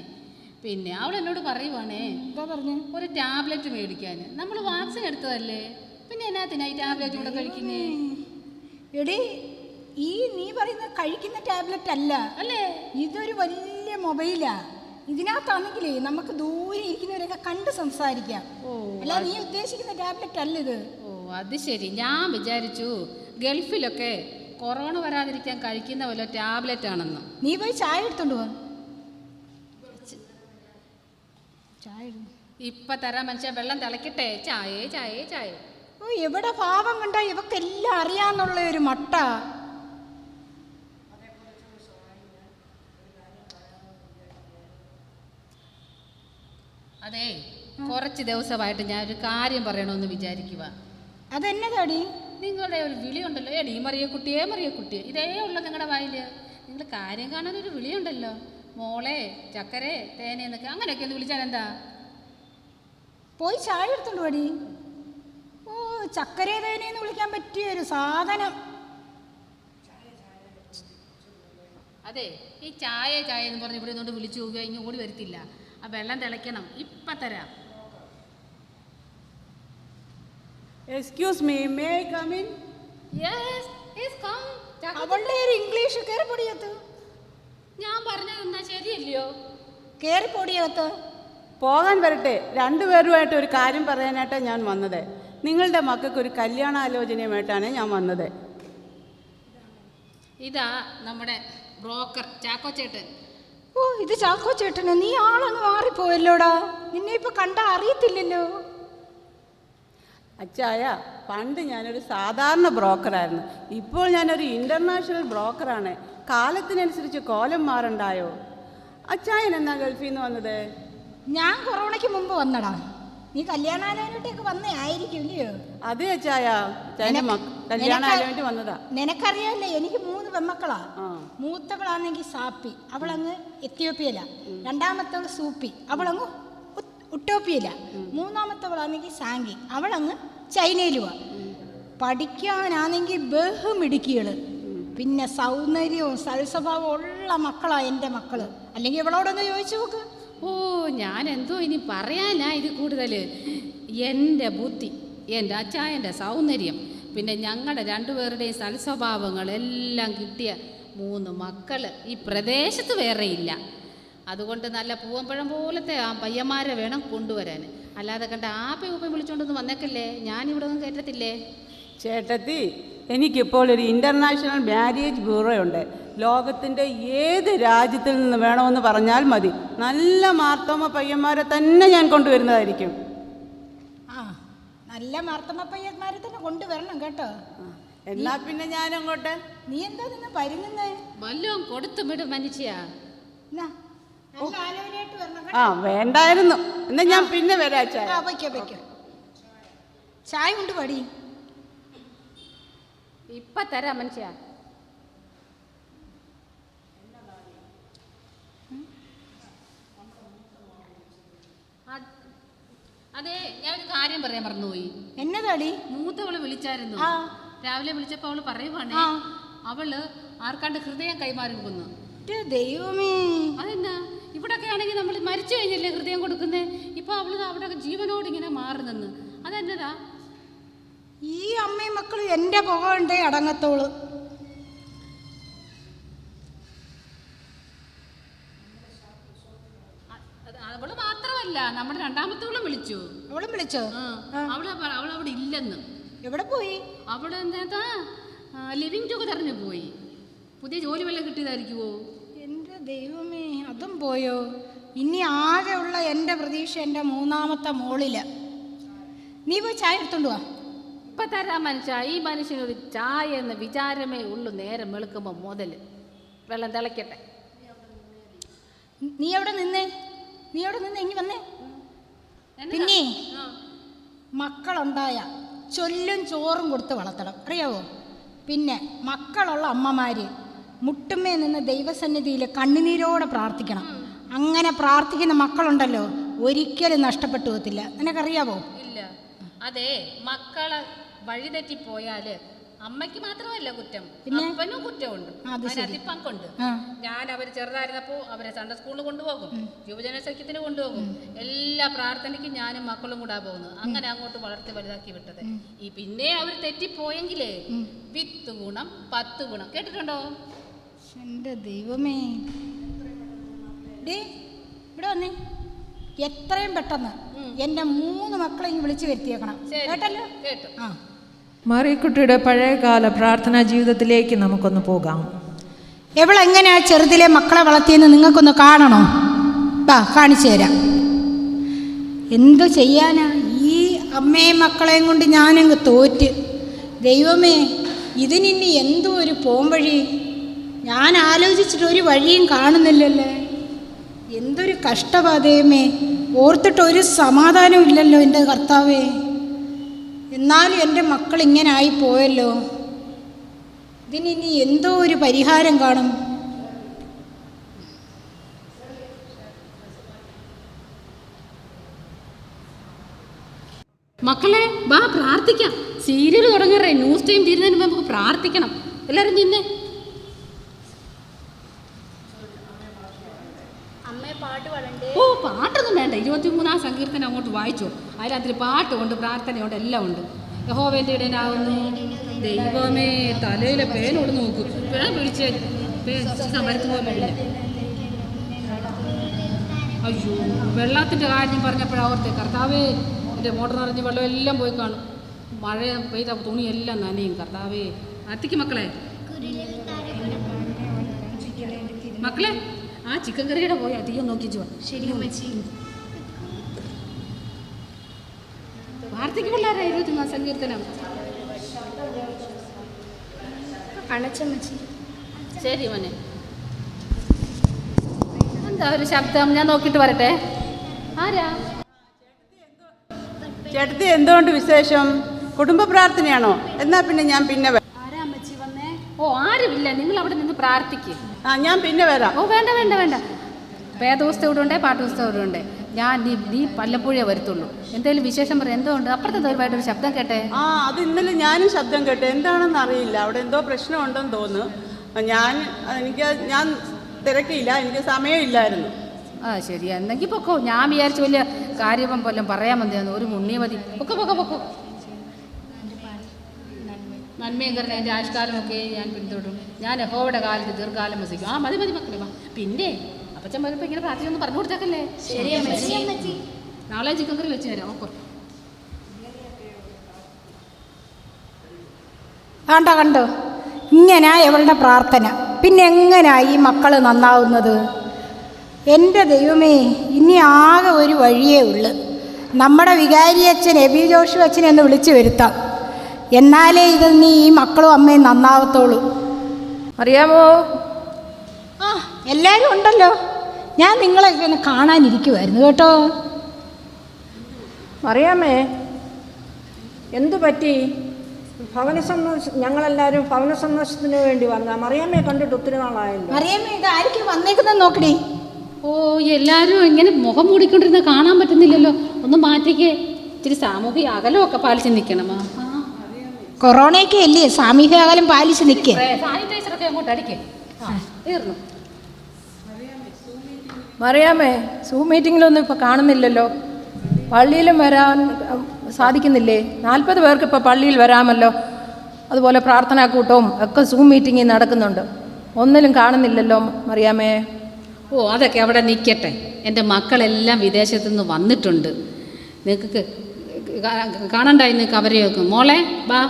പിന്നെ അവൾ എന്നോട് പറയുവാണേ, ഒരു ടാബ്ലറ്റ് മേടിക്കാൻ. നമ്മൾ വാക്സിൻ എടുത്തതല്ലേ, പിന്നെ എന്നാത്തിനാ ഈ ടാബ്ലറ്റ് കൂടെ കഴിക്കുന്നേ? എടി, ഈ നീ പറയുന്ന കഴിക്കുന്ന ടാബ്ലറ്റ് അല്ല അല്ലേ, ഇതൊരു വലിയ മൊബൈലാ. ഇതിനകത്താണെങ്കിലേ നമുക്ക് ദൂരെ ഇരിക്കുന്നവരൊക്കെ കണ്ട് സംസാരിക്കാം. അല്ല, നീ ഉദ്ദേശിക്കുന്ന ടാബ്ലറ്റ് അല്ല ഇത്. ഓ, അത് ശരി. ഞാൻ വിചാരിച്ചു ഗൾഫിലൊക്കെ കൊറോണ വരാതിരിക്കാൻ കഴിക്കുന്ന വല്ല ടാബ്ലറ്റ് ആണെന്ന്. നീ പോയി ചായ എടുത്തോണ്ട് പോ. ഇപ്പൊ തരാം മനുഷ്യ, വെള്ളം തിളക്കട്ടെ. ചായ. ഓ, എവിടെ ഭാവം കണ്ടാ ഇവക്കെല്ലാം അറിയാന്നുള്ള ഒരു മട്ട. അതെ, കുറച്ച് ദിവസമായിട്ട് ഞാൻ ഒരു കാര്യം പറയണമെന്ന് വിചാരിക്കുക. അതെന്നതാടി? നിങ്ങളുടെ ഒരു വിളിയുണ്ടല്ലോ, എടീ മറിയക്കുട്ടിയെ, ഇതേ ഉള്ളൂ നിങ്ങളുടെ വായില്. നിങ്ങൾ കാര്യം കാണാൻ ഒരു വിളിയുണ്ടല്ലോ, മോളെ, ചക്കരെ, തേനേന്നൊക്കെ, അങ്ങനെയൊക്കെ ഒന്ന് വിളിച്ചാൽ എന്താ? പോയി ചായ എടുത്തോണ്ട് പാടി. ഓ, ചക്കരെ തേനേന്ന് വിളിക്കാൻ പറ്റിയ ഒരു സാധനം. അതെ, ഈ ചായ എന്ന് പറഞ്ഞ് ഇവിടെ നിന്നോണ്ട് വിളിച്ചു പോകുക, ഇനി ഓടി വരത്തില്ല. ആ വെള്ളം തിളയ്ക്കണം, ഇപ്പൊ തരാം. Excuse me, may I come in? Yes, come. അവളുടെ ഒരു ഇംഗ്ലീഷ് കയറി പൊടിയത്ത്. ഞാൻ പറഞ്ഞതെന്നാ ശരിയല്ലയോ? കയറി പൊടിയത്ത്. പോകാൻ വരട്ടെ. രണ്ടുപേരുമായിട്ട് ഒരു കാര്യം പറയാനായിട്ടാണ് ഞാൻ വന്നത്. നിങ്ങളുടെ മക്കൾക്ക് ഒരു കല്യാണാലോചനയുമായിട്ടാണ് ഞാൻ വന്നത്. ഇതാ നമ്മുടെ ബ്രോക്കർ ചാക്കോ ചേട്ടൻ. ഓ, ഇത് ചാക്കോ ചേട്ടന്. നീ ആളങ്ങ് മാറിപ്പോയല്ലോടാ. നിന്നെ ഇപ്പൊ കണ്ടാ അറിയത്തില്ലല്ലോ. അച്ചായ, പണ്ട് ഞാനൊരു സാധാരണ ബ്രോക്കറായിരുന്നു. ഇപ്പോൾ ഞാനൊരു ഇൻ്റർനാഷണൽ ബ്രോക്കറാണ്. കാലത്തിനനുസരിച്ച് കോലം മാറണ്ടായോ? അച്ചായൻ എന്നാ ഗൾഫിൽ നിന്ന് വന്നത്? ഞാൻ കൊറോണയ്ക്ക് മുമ്പ് വന്നടാ. നീ കല്യാണാലോചനയോട്ടൊക്കെ വന്നേ ആയിരിക്കും ഇല്ലയോ? അതെ അച്ചായ, കല്യാണാലോചന വന്നതാ. നിനക്കറിയാല്ലേ, എനിക്ക് 3 പെമ്മക്കളാ. മൂത്തവളാണെങ്കിൽ സാപ്പി, അവളങ്ങ് എത്യോപ്യയില. രണ്ടാമത്തവൾ സൂപ്പി, അവളങ്ങ് ഉട്ടോപ്യയില. മൂന്നാമത്തവളാണെങ്കിൽ സാങ്കി, അവളങ്ങ് ചൈനയിലുവാ. പഠിക്കാനാണെങ്കിൽ ബഹുമിടുക്കികള്. പിന്നെ സൗന്ദര്യവും സൽസ്വഭാവവും ഉള്ള മക്കളാ എൻ്റെ മക്കള്. അല്ലെങ്കിൽ ഇവളോടൊന്ന് ചോദിച്ചു നോക്ക്. ഓ, ഞാൻ എന്തോ ഇനി പറയാനാ ഇത് കൂടുതൽ. എൻ്റെ ബുദ്ധി, എൻ്റെ അച്ചായൻ്റെ സൗന്ദര്യം, പിന്നെ ഞങ്ങളുടെ രണ്ടുപേരുടെയും സൽസ്വഭാവങ്ങൾ എല്ലാം കിട്ടിയ 3 മക്കൾ ഈ പ്രദേശത്ത് വേറെയില്ല. അതുകൊണ്ട് നല്ല പൂവമ്പഴം പോലത്തെ ആ പയ്യന്മാരെ വേണം കൊണ്ടുവരാൻ. അല്ലാതെ കണ്ട ആപ്പയും ഉപ്പയും വിളിച്ചുകൊണ്ടൊന്നും വന്നേക്കല്ലേ, ഞാനിവിടെ ഒന്നും കയറ്റത്തില്ലേ. ചേട്ടത്തി, എനിക്കിപ്പോൾ ഒരു ഇൻ്റർനാഷണൽ മാരേജ് ബ്യൂറോ ഉണ്ട്. ലോകത്തിൻ്റെ ഏത് രാജ്യത്തിൽ നിന്ന് വേണമെന്ന് പറഞ്ഞാൽ മതി. നല്ല മാർത്തോമ പയ്യന്മാരെ തന്നെ ഞാൻ കൊണ്ടുവരുന്നതായിരിക്കും. ആ, നല്ല മാർത്തോമ പയ്യന്മാരെ തന്നെ കൊണ്ടുവരണം കേട്ടോ. എന്നാ പിന്നെ ഞാനങ്ങോട്ട്. നീ എന്താ നിന്ന് പരുങ്ങുന്നേ? വല്ലതും കൊടുത്തു വിടും മനുഷ്യ. ആ, വേണ്ടായിരുന്നു. എന്നാ ഞാൻ പിന്നെ വരാം. ചായ കൊണ്ട് പടി. ഇപ്പൊ തരാം മനുഷ്യ. അതെ, ഞാൻ ഒരു കാര്യം പറയാൻ മറന്നുപോയി. എന്നതാടി? മൂത്തവള് വിളിച്ചായിരുന്നു. രാവിലെ വിളിച്ചപ്പോൾ അവള് പറയുവാണേ അവള് ആർക്കാണ്ട് ഹൃദയം കൈമാറി പോകുന്നു. ദൈവമേ, അതെന്നാ ഇവിടൊക്കെ ആണെങ്കിൽ നമ്മൾ മരിച്ചു കഴിഞ്ഞല്ലേ ഹൃദയം കൊടുക്കുന്നേ. ഇപ്പൊ അവള് അവിടെ ജീവനോട് ഇങ്ങനെ മാറുന്നെന്ന്. അതെന്നതാ? ഈ അമ്മയും മക്കളും എൻ്റെ പുക ഉണ്ടേ അടങ്ങത്തോളൂ. അവള് മാത്രമല്ല, നമ്മുടെ രണ്ടാമത്തോളും വിളിച്ചു. അവളും വിളിച്ചോ? അവളവിടെ ഇല്ലെന്ന്. എവിടെ പോയി? അവള് എന്താ ലിവിങ് ടുഗദറിന് പോയി. പുതിയ ജോലി വല്ലതും കിട്ടിയതായിരിക്കുമോ? എൻ്റെ ദൈവമേ, അതും പോയോ? ഇനി ആകെ ഉള്ള എൻ്റെ പ്രതീക്ഷ എൻ്റെ മൂന്നാമത്തെ മോളില്. നീ പോയി ചായ എടുത്തോണ്ട് വാ. ഇപ്പൊ തരാ മനുഷ്യ. ഈ മനുഷ്യനൊരു ചായ എന്ന വിചാരമേ ഉള്ളൂ. നേരം വെളുക്കുമ്പോ മുതല് വെള്ളം തിളക്കട്ടെ. നീ അവിടെ നിന്നേ, ഇങ്ങി വന്നേ. പിന്നെ മക്കളുണ്ടായ ചൊല്ലും ചോറും കൊടുത്ത് വളർത്തണം, അറിയാവോ? പിന്നെ മക്കളുള്ള അമ്മമാര് മുട്ടുമേ നിന്ന് ദൈവസന്നിധിയിൽ കണ്ണുനീരോടെ പ്രാർത്ഥിക്കണം. അങ്ങനെ പ്രാർത്ഥിക്കുന്ന മക്കളുണ്ടല്ലോ, ഒരിക്കലും നഷ്ടപ്പെട്ടു പോകത്തില്ല. നിനക്കറിയാവോ? ഇല്ല. അതെ, മക്കളെ വഴിതെറ്റിപ്പോയാല് അമ്മയ്ക്ക് മാത്രമല്ല കുറ്റം, അപ്പനും കുറ്റമുണ്ട്, അതിനകത്ത് പങ്കുണ്ട്. ഞാൻ അവർ ചെറുതായിരുന്നപ്പോൾ അവരെ സൺഡേ സ്കൂളിൽ കൊണ്ടുപോകും, യുവജന സഖ്യത്തിന് കൊണ്ടുപോകും. എല്ലാ പ്രാർത്ഥനയ്ക്കും ഞാനും മക്കളും കൂടാ പോകുന്നത്. അങ്ങനെ അങ്ങോട്ട് വളർത്തി വലുതാക്കി വിട്ടത്. ഈ പിന്നെ അവർ തെറ്റിപ്പോയെങ്കിലേ 10 ഗുണം 10 ഗുണം. കേട്ടിട്ടുണ്ടോ? എൻ്റെ ദൈവമേ, ഇവിടെ വന്നേ. എത്രയും പെട്ടെന്ന് എൻ്റെ 3 മക്കളെ ഇങ്ങ് വിളിച്ചു വരുത്തിയേക്കണം. കേട്ടല്ലോ? കേട്ടു. മറിയക്കുട്ടിയുടെ പഴയകാല പ്രാർത്ഥനാ ജീവിതത്തിലേക്ക് നമുക്കൊന്ന് പോകാം. എവളെങ്ങനെയാ ചെറുതിലെ മക്കളെ വളർത്തിയെന്ന് നിങ്ങൾക്കൊന്ന് കാണണോ? കാണിച്ചു തരാം. എന്തു ചെയ്യാനാ, ഈ അമ്മയും മക്കളെയും കൊണ്ട് ഞാനങ്ങ് തോറ്റ്. ദൈവമേ, ഇതിനിനി എന്തോ ഒരു പോംവഴി. ഞാൻ ആലോചിച്ചിട്ട് ഒരു വഴിയും കാണുന്നില്ലല്ലേ. എന്തൊരു കഷ്ടപാതയമേ, ഓർത്തിട്ടൊരു സമാധാനവും ഇല്ലല്ലോ എൻ്റെ കർത്താവേ. എന്നാലും എൻ്റെ മക്കൾ ഇങ്ങനെ ആയിപ്പോയല്ലോ. ഇതിനി എന്തോ ഒരു പരിഹാരം കാണും. മക്കളെ വാ പ്രാർത്ഥിക്കാം. സീരിയൽ തുടങ്ങറേ, ന്യൂസ് ടൈം തീരുന്നതിന് മുമ്പ് നമുക്ക് പ്രാർത്ഥിക്കണം. എല്ലാവരും നിന്നെ. ഓ, പാട്ടൊന്നും വേണ്ട. 23-ാം സങ്കീർത്തനം അങ്ങോട്ട് വായിച്ചോ. അതിനകത്ത് പാട്ട് കൊണ്ട് പ്രാർത്ഥനയുണ്ട്, എല്ലാം ഉണ്ട്. യഹോവയുടെ ഇടയനാകുന്നു. ദൈവമേ, തലയിലെ പേനോട് നോക്കൂ. പേൻ പിടിച്ച് മരത്ത് പോയില്ല. അയ്യോ, വെള്ളത്തിൻ്റെ കാര്യം പറഞ്ഞപ്പോഴാവത്തെ കർത്താവേ, എൻ്റെ മോട്ടർ നിറഞ്ഞ് വെള്ളം എല്ലാം പോയി കാണും. മഴ പെയ്ത തുണിയെല്ലാം നനയും. കർത്താവേ, അത്തിക്ക് മക്കളെ ആ ചിക്കൻ കറിയുടെ പോയി അധികം നോക്കിച്ചു. ശരി അമ്മച്ചി. വാർത്തയ്ക്ക് പിള്ളേരാ 23-ാം സങ്കീർത്തനം. ശരി മോനെ. എന്താ ഒരു ശബ്ദം? ഞാൻ നോക്കിയിട്ട് വരട്ടെ. ആരാ? ചേട്ടത്തി, എന്തുകൊണ്ട് വിശേഷം? കുടുംബ പ്രാർത്ഥനയാണോ? എന്നാ പിന്നെ ഞാൻ പിന്നെ ഓ, ആരുമില്ല. നിങ്ങൾ അവിടെ നിന്ന് പ്രാർത്ഥിക്കും. ഞാൻ പിന്നെ വരാം. ഓ, വേണ്ട വേണ്ട വേണ്ട. വേദപുസ്തകം ഇവിടെ ഉണ്ട്, പാട്ടുപുസ്തകം ഇവിടെ ഉണ്ട്. ഞാൻ നീ വല്ലപ്പോഴേ വരത്തുള്ളൂ. എന്തെങ്കിലും വിശേഷം പറയാം. എന്തുകൊണ്ട് അപ്പുറത്തെ ദയവായിട്ടൊരു ശബ്ദം കേട്ടെ. അത് ഇന്നലെ ഞാനും ശബ്ദം കേട്ടെ. എന്താണെന്ന് അറിയില്ല. അവിടെ എന്തോ പ്രശ്നമുണ്ടെന്ന് തോന്നുന്നു. ഞാൻ തിരക്കിയില്ല, എനിക്ക് സമയമില്ലായിരുന്നു. ശരി, എന്നെങ്കിൽ പൊക്കോ. ഞാൻ വിചാരിച്ചു വലിയ കാര്യം പോലും പറയാൻ മതിയായിരുന്നു. ഒരു മുന്നിയ മതി. പൊക്കോ. നന്മയും കരുണ എൻ്റെ ആയുഷ്കാലമൊക്കെ ഞാൻ പിന്തുടരും. ഞാൻ യഹോവയുടെ കാലത്ത് ദീർഘകാലം വസിക്കും. മതി മക്കളെ വാ. പിന്നെ അപ്പച്ചൻ വരുമ്പോൾ ഇങ്ങനെ പ്രാർത്ഥിച്ചൊന്ന് പറഞ്ഞു കൊടുത്തേക്കല്ലേ. നാളെ ചിക്കൻ കറി വെച്ച് തരാം. ഓക്കോ. കണ്ടോ, ഇങ്ങനാ ഇവളുടെ പ്രാർത്ഥന. പിന്നെ എങ്ങനെയാ ഈ മക്കൾ നന്നാവുന്നത്? എൻ്റെ ദൈവമേ, ഇനി ആകെ ഒരു വഴിയേ ഉള്ളു. നമ്മുടെ വികാരിയച്ഛൻ എബി ജോഷു അച്ഛനെ ഒന്ന് വിളിച്ചു വരുത്താം. എന്നാലേ ഇത് നീ ഈ മക്കളും അമ്മയും നന്നാവത്തോളൂ. അറിയാമോ? എല്ലാവരും ഉണ്ടല്ലോ. ഞാൻ നിങ്ങളൊക്കെ ഒന്ന് കാണാനിരിക്കുമായിരുന്നു കേട്ടോ. അറിയാമേ, എന്തു പറ്റി? ഞങ്ങളെല്ലാവരും ഭവന സന്ദർശനത്തിന് വേണ്ടി വന്ന മറിയാമ്മയെ കണ്ടിട്ട് ഒത്തിരി നാളായല്ലോ. മറിയാമ്മ, ഇത് ആയിരിക്കും വന്നേക്കുന്നത് നോക്കണേ. ഓ, എല്ലാവരും ഇങ്ങനെ മുഖം മൂടിക്കൊണ്ടിരുന്ന കാണാൻ പറ്റുന്നില്ലല്ലോ. ഒന്ന് മാറ്റിക്കേ. ഇത്തിരി സാമൂഹിക അകലമൊക്കെ പാലിച്ച് നിൽക്കണം. കൊറോണയൊക്കെ അല്ലേ, സാമൂഹിക അകലം പാലിച്ച് നിൽക്കേ. സാനിറ്റൈസറൊക്കെ അങ്ങോട്ട് അടിക്കേ. തീർന്നു. മറിയാമേ, സൂം മീറ്റിങ്ങിലൊന്നും ഇപ്പോൾ കാണുന്നില്ലല്ലോ. പള്ളിയിലും വരാൻ സാധിക്കുന്നില്ലേ? 40 പേർക്ക് ഇപ്പോൾ പള്ളിയിൽ വരാമല്ലോ. അതുപോലെ പ്രാർത്ഥനാക്കൂട്ടവും ഒക്കെ സൂം മീറ്റിങ്ങിൽ നടക്കുന്നുണ്ട്. ഒന്നിലും കാണുന്നില്ലല്ലോ മറിയാമേ. ഓ, അതൊക്കെ അവിടെ നിൽക്കട്ടെ. എൻ്റെ മക്കളെല്ലാം വിദേശത്തു നിന്ന് വന്നിട്ടുണ്ട്. നിങ്ങൾക്ക് കാണണ്ടായി നിങ്ങൾക്ക് അവരെ വെക്കും. മോളെ ബാ.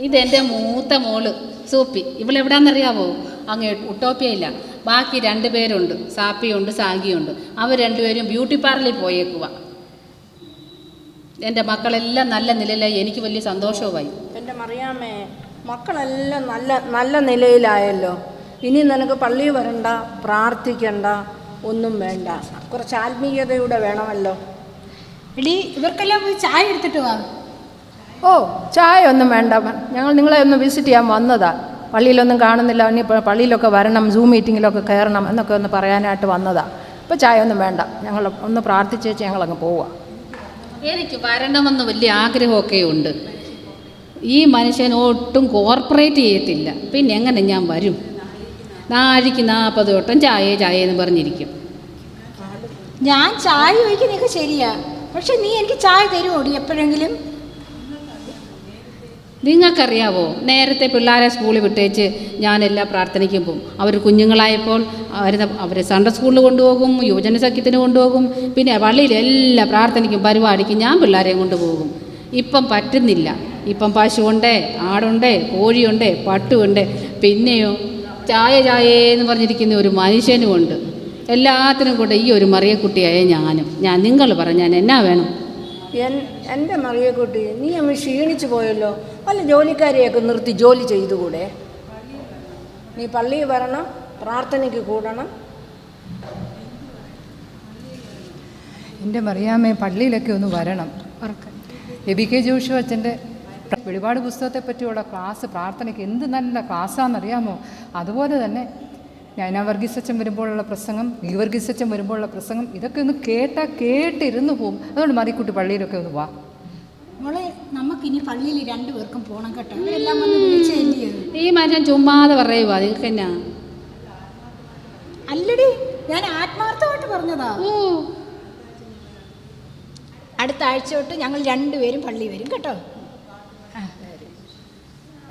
ഇതെൻ്റെ മൂത്ത മോള് സൂപ്പി. ഇവളെവിടാന്നറിയാവോ? അങ്ങ് ഉട്ടോപ്യയില്ല. ബാക്കി 2 പേരുണ്ട്, സാപ്പിയുണ്ട് സാഗിയുണ്ട്. അവർ 2 പേരും ബ്യൂട്ടി പാർലറിൽ പോയേക്കുക. എൻ്റെ മക്കളെല്ലാം നല്ല നിലയിലായി. എനിക്ക് വലിയ സന്തോഷവുമായി. എൻ്റെ മറിയാമേ, മക്കളെല്ലാം നല്ല നല്ല നിലയിലായല്ലോ. ഇനി നിനക്ക് പള്ളിയിൽ വരണ്ട, പ്രാർത്ഥിക്കണ്ട, ഒന്നും വേണ്ട. കുറച്ച് ആത്മീയതയൂടെ വേണമല്ലോ. എടി, ഇവർക്കെല്ലാം പോയി ചായ എടുത്തിട്ട് വാ. ഓ, ചായ ഒന്നും വേണ്ട. ഞങ്ങൾ നിങ്ങളെ ഒന്ന് വിസിറ്റ് ചെയ്യാൻ വന്നതാ. പള്ളിയിലൊന്നും കാണുന്നില്ല, ഇനി പള്ളിയിലൊക്കെ വരണം, സൂം മീറ്റിങ്ങിലൊക്കെ കയറണം എന്നൊക്കെ ഒന്ന് പറയാനായിട്ട് വന്നതാ. ഇപ്പോൾ ചായ ഒന്നും വേണ്ട. ഞങ്ങൾ ഒന്ന് പ്രാർത്ഥിച്ചേച്ച് ഞങ്ങളങ്ങ് പോവുക. എനിക്ക് വരണമെന്ന് വലിയ ആഗ്രഹമൊക്കെ ഉണ്ട്. ഈ മനുഷ്യൻ ഒട്ടും കോർപ്പറേറ്റ് ചെയ്യത്തില്ല. പിന്നെ എങ്ങനെ ഞാൻ വരും? നാഴിക്ക് 40 വട്ടം ചായ എന്ന് പറഞ്ഞിരിക്കും. ഞാൻ ചായ ഒഴിക്കുന്നതൊക്കെ ശരിയാ, പക്ഷെ നീ എനിക്ക് ചായ തരുമോടി എപ്പോഴെങ്കിലും? നിങ്ങൾക്കറിയാവോ, നേരത്തെ പിള്ളേരെ സ്കൂളിൽ വിട്ടേച്ച് ഞാനെല്ലാ പ്രാർത്ഥനയ്ക്കും പോകും. അവർ കുഞ്ഞുങ്ങളായപ്പോൾ അവരെ സൺഡേ സ്കൂളിൽ കൊണ്ടുപോകും, യുവജന സഖ്യത്തിന് കൊണ്ടുപോകും, പിന്നെ പള്ളിയിൽ എല്ലാ പ്രാർത്ഥനയ്ക്കും പരിപാടിക്കും ഞാൻ പിള്ളേരെയും കൊണ്ടുപോകും. ഇപ്പം പറ്റുന്നില്ല. ഇപ്പം പശുവുണ്ട്, ആടുണ്ട്, കോഴിയുണ്ട്, പട്ടുണ്ട്, പിന്നെയോ ചായ എന്ന് പറഞ്ഞിരിക്കുന്ന ഒരു മനുഷ്യനുമുണ്ട്. എല്ലാത്തിനും കൂടെ ഈ ഒരു മറിയക്കുട്ടിയായ ഞാൻ നിങ്ങൾ പറഞ്ഞാൽ എന്നാ വേണം? എൻ്റെ മറിയക്കുട്ടി, നീ അമ്മ ക്ഷീണിച്ചു പോയല്ലോ. വല്ല ജോലിക്കാരെയൊക്കെ നിർത്തി ജോലി ചെയ്തുകൂടെ? നീ പള്ളിയിൽ വരണം, പ്രാർത്ഥനയ്ക്ക് കൂടണം. എൻ്റെ മറിയാമ്മേ, പള്ളിയിലൊക്കെ ഒന്ന് വരണം. എബികെ ജോഷു അച്ഛൻ്റെ വെളിപാട് പുസ്തകത്തെ പറ്റിയുള്ള ക്ലാസ് പ്രാർത്ഥനയ്ക്ക് എന്ത് നല്ല ക്ലാസ്സാണെന്നറിയാമോ? അതുപോലെ തന്നെ നൈന വർഗീസ് അച്ഛൻ വരുമ്പോഴുള്ള പ്രസംഗം, വർഗീസ് അച്ഛൻ വരുമ്പോഴുള്ള പ്രസംഗം, ഇതൊക്കെ ഒന്ന് കേട്ടിരുന്ന് പോവും. അതുകൊണ്ട് മറിക്കുട്ടി പള്ളിയിലൊക്കെ ഒന്ന് വാ. മോളെ, നമുക്കിനി പള്ളിയിൽ 2 പേർക്കും പോകണം കേട്ടോ. ഇവരെല്ലാം വന്ന് വിളിച്ചല്ലേ. ഈ മനുഷ്യൻ ചുമ്മാതെ പറയുക. നിങ്ങൾക്ക് എന്നാ? അല്ലടി, ഞാൻ ആത്മാർത്ഥമായിട്ട് പറഞ്ഞതാ. അടുത്ത ആഴ്ച തൊട്ട് ഞങ്ങൾ 2 പേരും പള്ളി വരും കേട്ടോ.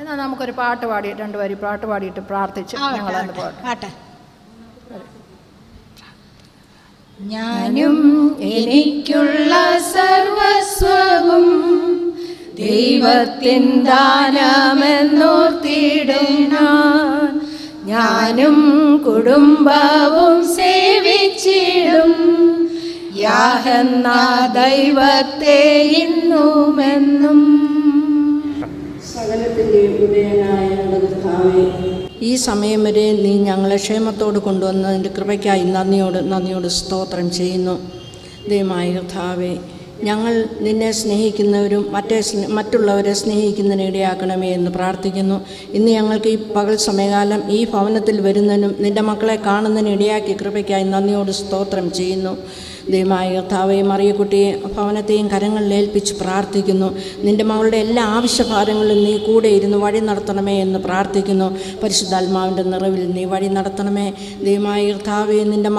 എന്നാൽ നമുക്കൊരു പാട്ട് പാടി 2 വരി പാട്ട് പാടിയിട്ട് പ്രാർത്ഥിച്ച് ഞങ്ങളന്ന് പാട്ടെ. ഞാനും എനിക്കുള്ള സർവസ്വവും ദൈവത്തിൻ ദാനമെന്നോർത്തിടും ഞാനും കുടുംബവും സേവിച്ചിടും യാഹെന്ന ദൈവത്തെ ഇന്നുമെന്നും. സകലത്തിൻ്റെയും ഉദയനായ കർത്താവേ, ഈ സമയം വരെ നീ ഞങ്ങളെ ക്ഷേമത്തോട് കൊണ്ടുവന്നതിൻ്റെ കൃപയ്ക്കായി നന്ദിയോട് സ്തോത്രം ചെയ്യുന്നു. ദൈവമായ കർത്താവേ, ഞങ്ങൾ നിന്നെ സ്നേഹിക്കുന്നവരും മറ്റുള്ളവരെ സ്നേഹിക്കുന്നതിന് ഇടയാക്കണമേ എന്ന് പ്രാർത്ഥിക്കുന്നു. ഇന്ന് ഞങ്ങൾക്ക് ഈ പകൽ സമയകാലം ഈ ഭവനത്തിൽ വരുന്നതിനും നിൻ്റെ മക്കളെ കാണുന്നതിന് ഇടയാക്കിയ കൃപയ്ക്കായി നന്ദിയോട് സ്തോത്രം ചെയ്യുന്നു. ദൈവമായ കർത്താവേ, മറിയക്കുട്ടിയെ ഭവനത്തെയും കരങ്ങളിൽ ഏൽപ്പിച്ച് പ്രാർത്ഥിക്കുന്നു. നിൻ്റെ മകളുടെ എല്ലാ ആവശ്യഭാരങ്ങളിലും നീ കൂടെ ഇരുന്ന് വഴി നടത്തണമേ എന്ന് പ്രാർത്ഥിക്കുന്നു. പരിശുദ്ധാത്മാവിൻ്റെ നിറവിൽ നീ വഴി നടത്തണമേ. ദൈവമായ കർത്താവേ, നിൻ്റെ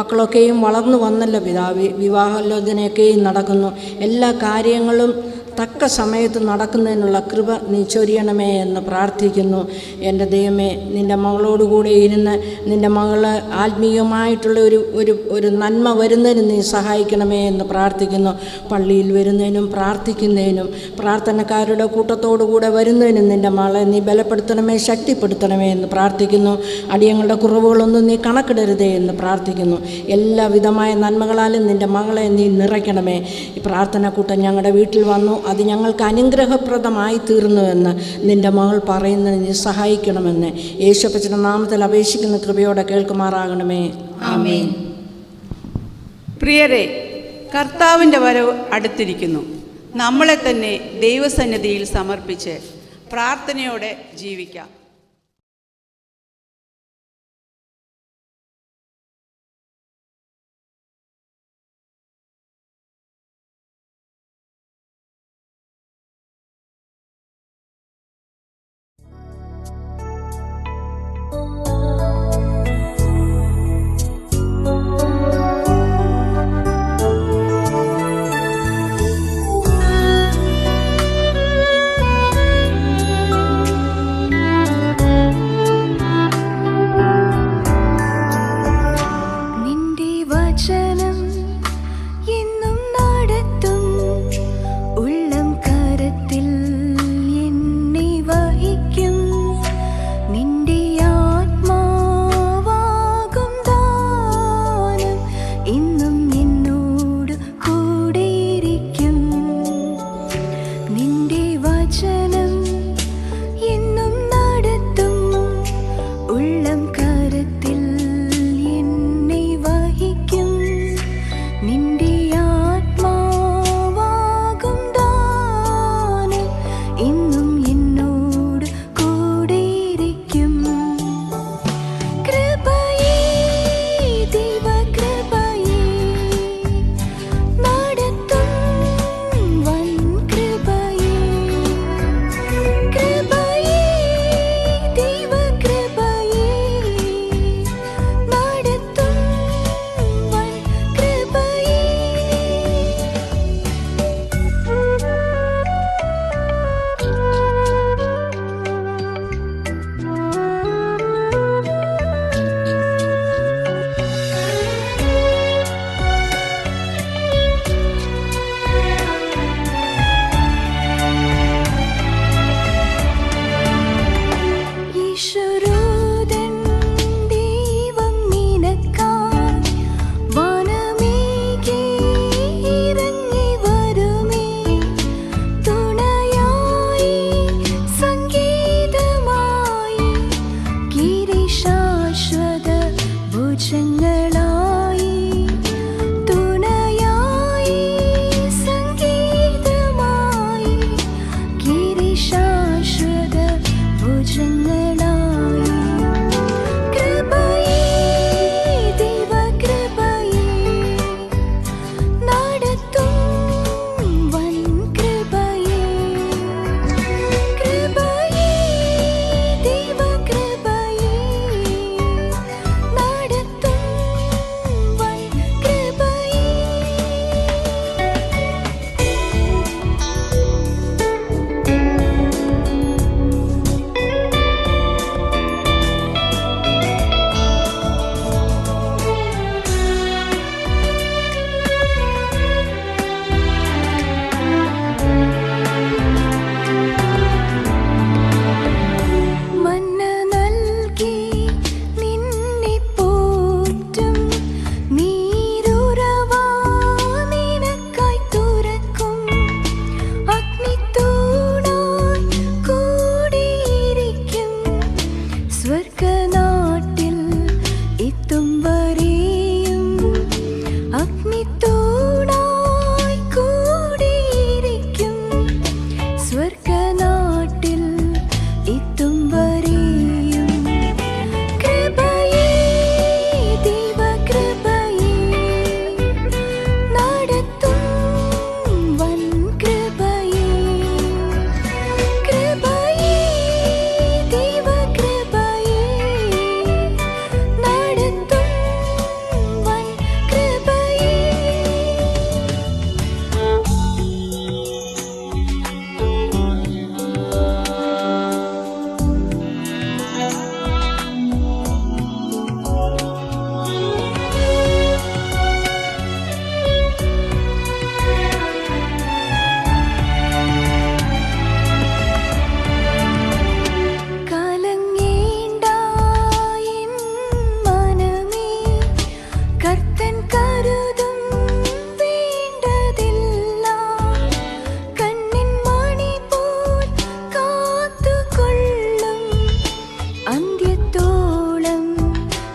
മക്കളൊക്കെയും വളർന്നു വന്നല്ലോ പിതാവേ. വിവാഹാലോചനയൊക്കെയും നടക്കുന്നു. എല്ലാ കാര്യങ്ങളും തക്ക സമയത്ത് നടക്കുന്നതിനുള്ള കൃപ നീ ചൊരിയണമേ എന്ന് പ്രാർത്ഥിക്കുന്നു. എൻ്റെ ദൈവമേ, നിൻ്റെ മകളോടുകൂടെ ഇരുന്ന് നിൻ്റെ മകള് ആത്മീയമായിട്ടുള്ള ഒരു നന്മ വരുന്നതിന് നീ സഹായിക്കണമേ എന്ന് പ്രാർത്ഥിക്കുന്നു. പള്ളിയിൽ വരുന്നതിനും പ്രാർത്ഥിക്കുന്നതിനും പ്രാർത്ഥനക്കാരുടെ കൂട്ടത്തോടുകൂടെ വരുന്നതിനും നിൻ്റെ മകളെ നീ ബലപ്പെടുത്തണമേ, ശക്തിപ്പെടുത്തണമേ എന്ന് പ്രാർത്ഥിക്കുന്നു. അടിയങ്ങളുടെ കുറവുകളൊന്നും നീ കണക്കിടരുതേ എന്ന് പ്രാർത്ഥിക്കുന്നു. എല്ലാവിധമായ നന്മകളാലും നിൻ്റെ മകളെ നീ നിറയ്ക്കണമേ. ഈ പ്രാർത്ഥനക്കൂട്ടം ഞങ്ങളുടെ വീട്ടിൽ വന്നു, അത് ഞങ്ങൾക്ക് അനുഗ്രഹപ്രദമായി തീർന്നുവെന്ന് നിൻ്റെ മകൾ പറയുന്നതിന് നീ സഹായിക്കണമെന്ന് യേശുപ്പച്ചൻ്റെ നാമത്തിൽ അപേക്ഷിക്കുന്ന കൃപയോടെ കേൾക്കുമാറാകണമേ. ആമേൻ. പ്രിയരെ, കർത്താവിൻ്റെ വരവ് അടുത്തിരിക്കുന്നു. നമ്മളെ തന്നെ ദൈവസന്നിധിയിൽ സമർപ്പിച്ച് പ്രാർത്ഥനയോടെ ജീവിക്കാം. യേശുരൂതൻ ദൈവം നിനക്കായി വനമേകി ഇറങ്ങി വരുമേ. തുണയായി സംഗീതമായി ഗിരിശാശ്വത ഭുജങ്ങളായി. തുണയായി സംഗീതമായി ഗിരിശാശ്വത ഭുജങ്ങളായി. കൃപയേ ദൈവകൃപയേ നടത്തും വൻ കൃപയേ. കൃപയേ ദൈവകൃപയേ നടത്തും വൻ കൃപയേ. മന്ന നൽകി നിന്നെ പോറ്റും നീരുറവാ നിനക്കായി തുറക്കും. അഗ്നിത്തൂണായി കൂടിയിരിക്കും സ്വർഗനാട്ടിൽ എത്തും വരെയും. അഗ്നിത്തൂണായി കൂടിയിരിക്കും സ്വർഗനാട്ടിൽ എത്തും വരെയും. കൃപയേ ദൈവകൃപയേ നടത്തും വൻ കൃപയേ. കൃപയേ ദൈവകൃപയേ നടത്തും വൻ കൃപയേ. കലങ്ങേണ്ട എൻ മനമേ, കർത്തൻ കരുതും വേണ്ടതെല്ലാം. കണ്ണിൻ മണി പോൽ കാത്തുകൊള്ളും അന്ത്യത്തോളം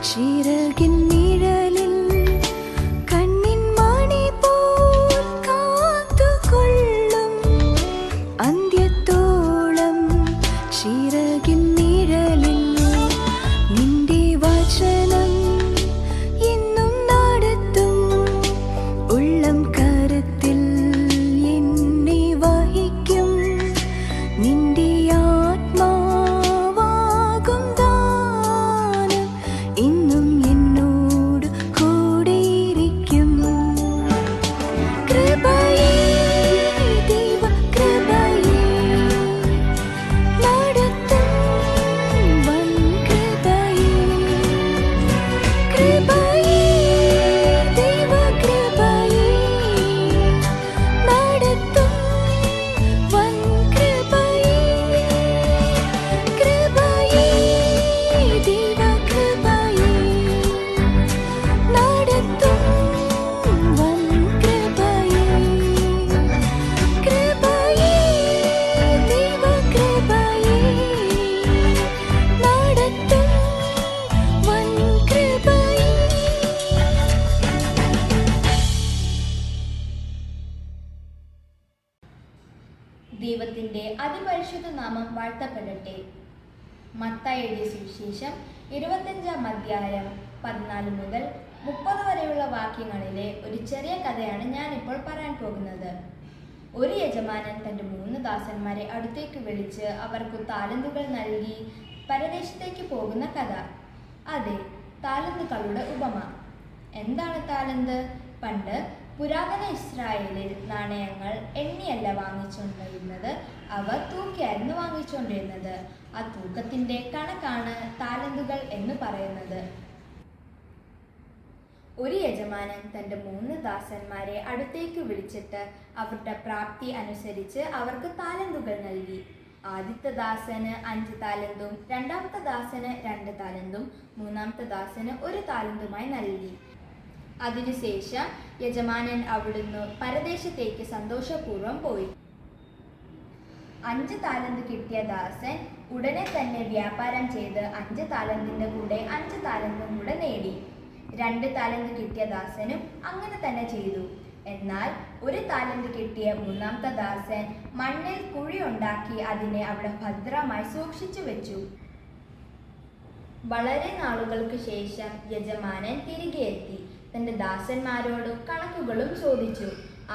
ചിറകിൻ നിഴലിൽ. കണ്ണിൻ മണി പോൽ കാത്തുകൊള്ളും അന്ത്യത്തോളം ചിറകിൻ നിഴലിൽ. നിന്റെ വചനം എന്നും നടത്തും ഉള്ളം കരുത്തിൽ എന്നെ വഹിക്കും. നിന്റെ ആത്മാവാകും ദാനം എന്നും എന്നോട് കൂടെയിരിക്കും. കൃപയേ ദൈവകൃപയേ നടത്തും വൻ കൃപയേ. കൃപയേ ദൈവകൃപയേ നടത്തും വൻ കൃപയേ. കൃപയേ ദൈവകൃപയേ നടത്തും വൻ കൃപയേ. കൃപയേ ദൈവകൃപയേ നടത്തും വൻ കൃപയേ. ദൈവത്തിൻ്റെ അതിപരിശുദ്ധ നാമം വാഴ്ത്തപ്പെടട്ടെ. മത്തായി എഴുതിയ സുവിശേഷം 25-ാം അധ്യായം 14 മുതൽ 30 വരെയുള്ള വാക്യങ്ങളിലെ ഒരു ചെറിയ കഥയാണ് ഞാനിപ്പോൾ പറയാൻ പോകുന്നത്. ഒരു യജമാനൻ തൻ്റെ 3 ദാസന്മാരെ അടുത്തേക്ക് വിളിച്ച് അവർക്ക് താലന്തുകൾ നൽകി പരദേശത്തേക്ക് പോകുന്ന കഥ. അതെ, താലന്തുകളുടെ ഉപമ. എന്താണ് താലന്ത്? പണ്ട് പുരാതന ഇസ്രായേലിൽ നാണയങ്ങൾ എണ്ണിയല്ല വാങ്ങിച്ചുകൊണ്ടിരുന്നത്, അവ തൂക്കിയായിരുന്നു വാങ്ങിച്ചുകൊണ്ടിരുന്നത്. ആ തൂക്കത്തിൻ്റെ കണക്കാണ് താലന്തുകൾ എന്ന് പറയുന്നത്. ഒരു യജമാനൻ തൻ്റെ 3 ദാസന്മാരെ അടുത്തേക്ക് വിളിച്ചിട്ട് അവരുടെ പ്രാപ്തി അനുസരിച്ച് അവർക്ക് താലന്തുകൾ നൽകി. ആദ്യത്തെ ദാസന് 5 താലന്തും രണ്ടാമത്തെ ദാസന് 2 താലന്തും മൂന്നാമത്തെ ദാസന് 1 താലന്തുമായി നൽകി. അതിനുശേഷം യജമാനൻ അവിടുന്ന് പരദേശത്തേക്ക് സന്തോഷപൂർവ്വം പോയി. 5 താലന്ത് കിട്ടിയ ദാസൻ ഉടനെ തന്നെ വ്യാപാരം ചെയ്ത് 5 താലന്തിൻ്റെ കൂടെ 5 താലന്തും കൂടെ നേടി. 2 താലന്ത് കിട്ടിയ ദാസനും അങ്ങനെ തന്നെ ചെയ്തു. എന്നാൽ 1 താലന്ത് കിട്ടിയ മൂന്നാമത്തെ ദാസൻ മണ്ണിൽ കുഴി ഉണ്ടാക്കി അതിനെ അവിടെ ഭദ്രമായി സൂക്ഷിച്ചു വെച്ചു. വളരെ നാളുകൾക്ക് ശേഷം യജമാനൻ തിരികെ എത്തി. തൻ്റെ ദാസന്മാരോട് കണക്കുകളും ചോദിച്ചു.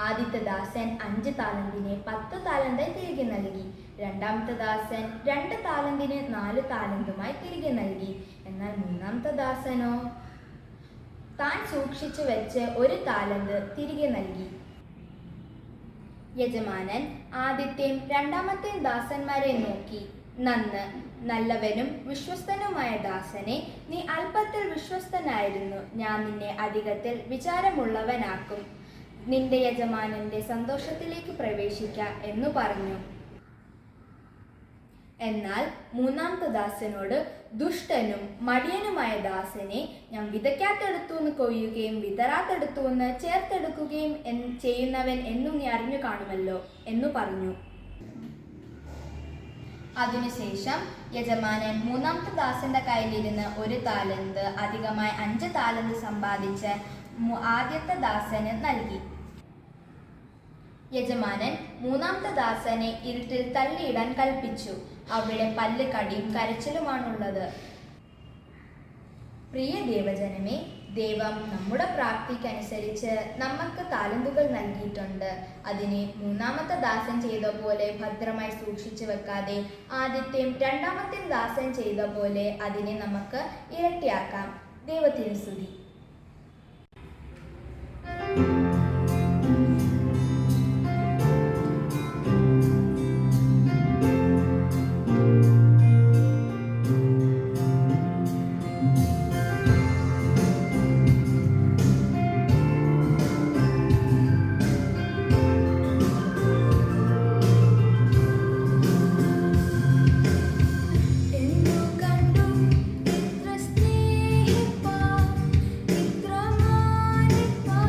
ആദ്യത്തെ ദാസൻ 5 താലന്തിനെ 10 താലന്തായി തിരികെ നൽകി. രണ്ടാമത്തെ ദാസൻ 2 താലന്തിന് 4 താലന്തുമായി തിരികെ നൽകി. എന്നാൽ മൂന്നാമത്തെ ദാസനോ താൻ സൂക്ഷിച്ചു വെച്ച് 1 താലന്ത് തിരികെ നൽകി. യജമാനൻ ആദ്യത്തെയും രണ്ടാമത്തെയും ദാസന്മാരെ നോക്കി, നന്ന് നല്ലവനും വിശ്വസ്തനുമായ ദാസനെ, നീ അല്പത്തിൽ വിശ്വസ്തനായിരുന്നു, ഞാൻ നിന്നെ അധികത്തിൽ വിചാരമുള്ളവനാക്കും. നിന്റെ യജമാനന്റെ സന്തോഷത്തിലേക്ക് പ്രവേശിക്ക എന്നു പറഞ്ഞു. എന്നാൽ മൂന്നാമത്തെ ദാസനോട്, ദുഷ്ടനും മടിയനുമായ ദാസനെ, ഞാൻ വിതയ്ക്കാത്തെടുത്തു എന്ന് കൊയ്യുകയും വിതറാത്തെടുത്തു എന്ന് ചേർത്തെടുക്കുകയും ചെയ്യുന്നവൻ എന്നും നീ അറിഞ്ഞു കാണുമല്ലോ എന്നു പറഞ്ഞു. അതിനുശേഷം യജമാനൻ മൂന്നാമത്തെ ദാസന്റെ കയ്യിലിരുന്ന് 1 താലന്ത് അധികമായി 5 താലന്ത് സമ്പാദിച്ച് ആദ്യത്തെ ദാസന് നൽകി. യജമാനൻ മൂന്നാമത്തെ ദാസനെ ഇരുട്ടിൽ തള്ളിയിടാൻ കൽപ്പിച്ചു. അവിടെ പല്ല് കടിയും കരച്ചിലുമാണുള്ളത്. പ്രിയ ദേവജനമേ, ദൈവം നമ്മുടെ പ്രാപ്തിക്കനുസരിച്ച് നമുക്ക് താലന്തുകൾ നൽകിയിട്ടുണ്ട്. അതിനെ മൂന്നാമത്തെ ദാസൻ ചെയ്ത പോലെ ഭദ്രമായി സൂക്ഷിച്ചു വെക്കാതെ ആദ്യത്തെയും രണ്ടാമത്തെയും ദാസൻ ചെയ്ത പോലെ അതിനെ നമുക്ക് ഇരട്ടിയാക്കാം. ദൈവത്തിന് സ്തുതി. ഇത്ര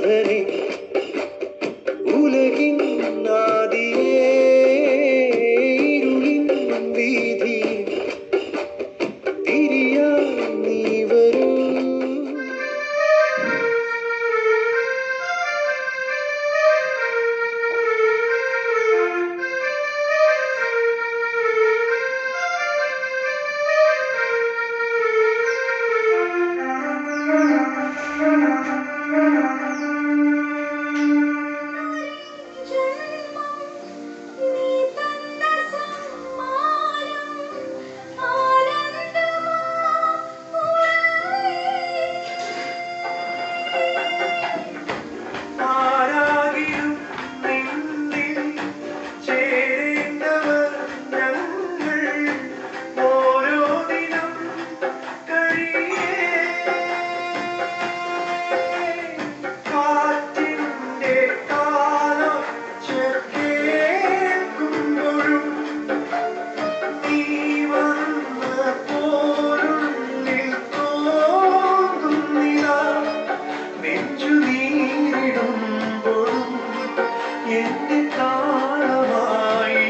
നാഥനെ ഉലകിൻ ആദിയേ ഇരുളിൻ വീതി തിരിയാൻ നീ വരൂ. ആരാകിലും നിന്നിൽ ചേരേണ്ടവർ ഞങ്ങൾ ഓരോ ദിനം കഴിയേ. കാറ്റിൻ്റെ കാലൊച്ച കേൾക്കുമ്പോഴും നീ വന്ന പോരുള്ളിൽ തോന്നുന്നില്ല. നെഞ്ചു നീരിടുമ്പോഴും എന്റെ താളമായി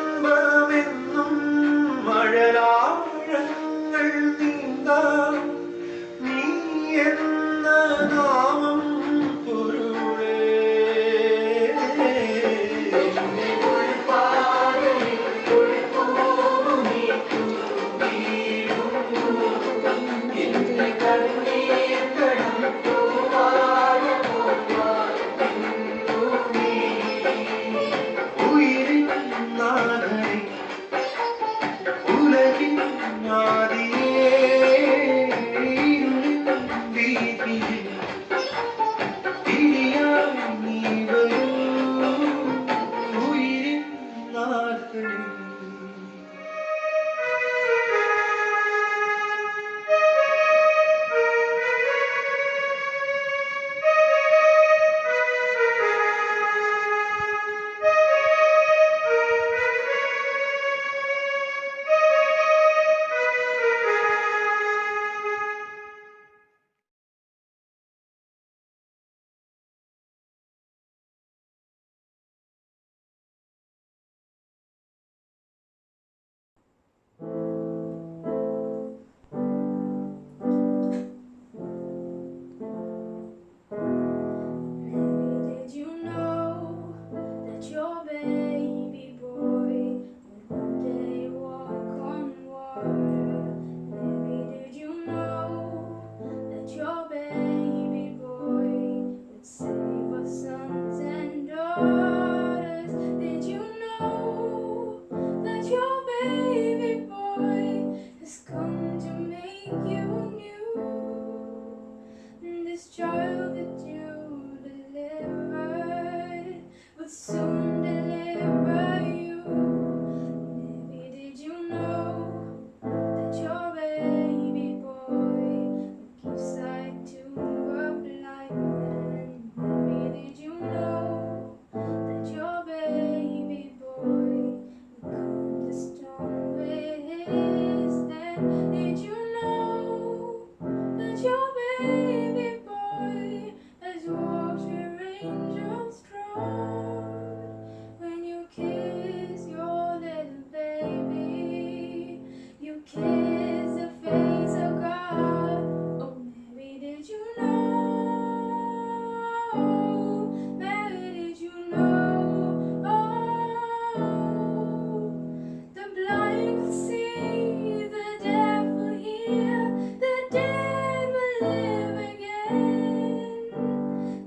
ആലംബമെന്നും മഴലാഴങ്ങൾ നീന്താം നീ എന്ന നാമം പൊരുളേ. ഉയിരിൻ നാഥനെ ഉലകിൻ ആദിയേ ഇരുളിൻ വീതിയിൽ തിരിയാൻ നീ വരൂ. ഉയിരിൻ നാഥനെ Did you know that your baby boy would one day walk on water? Maybe did you know that your baby boy would save our sons and daughters? Did you know that your baby boy has come to make you new? This child that you delivered would soon deliver you. Maybe did you know that your baby boy would give sight to a blind man? Maybe did you know that your baby boy would calm the storm with his hand? Did you know that your baby boy has walked where angels trod? When you kiss your little baby, you kiss the face of God. Oh, maybe did you know? Maybe did you know? Oh, the blind will see, the deaf will hear, the dead will live again.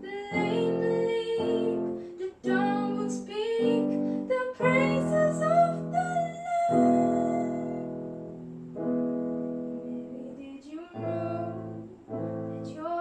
The lame will leap, the dumb will speak, the praises of the Lamb. Maybe did you know that your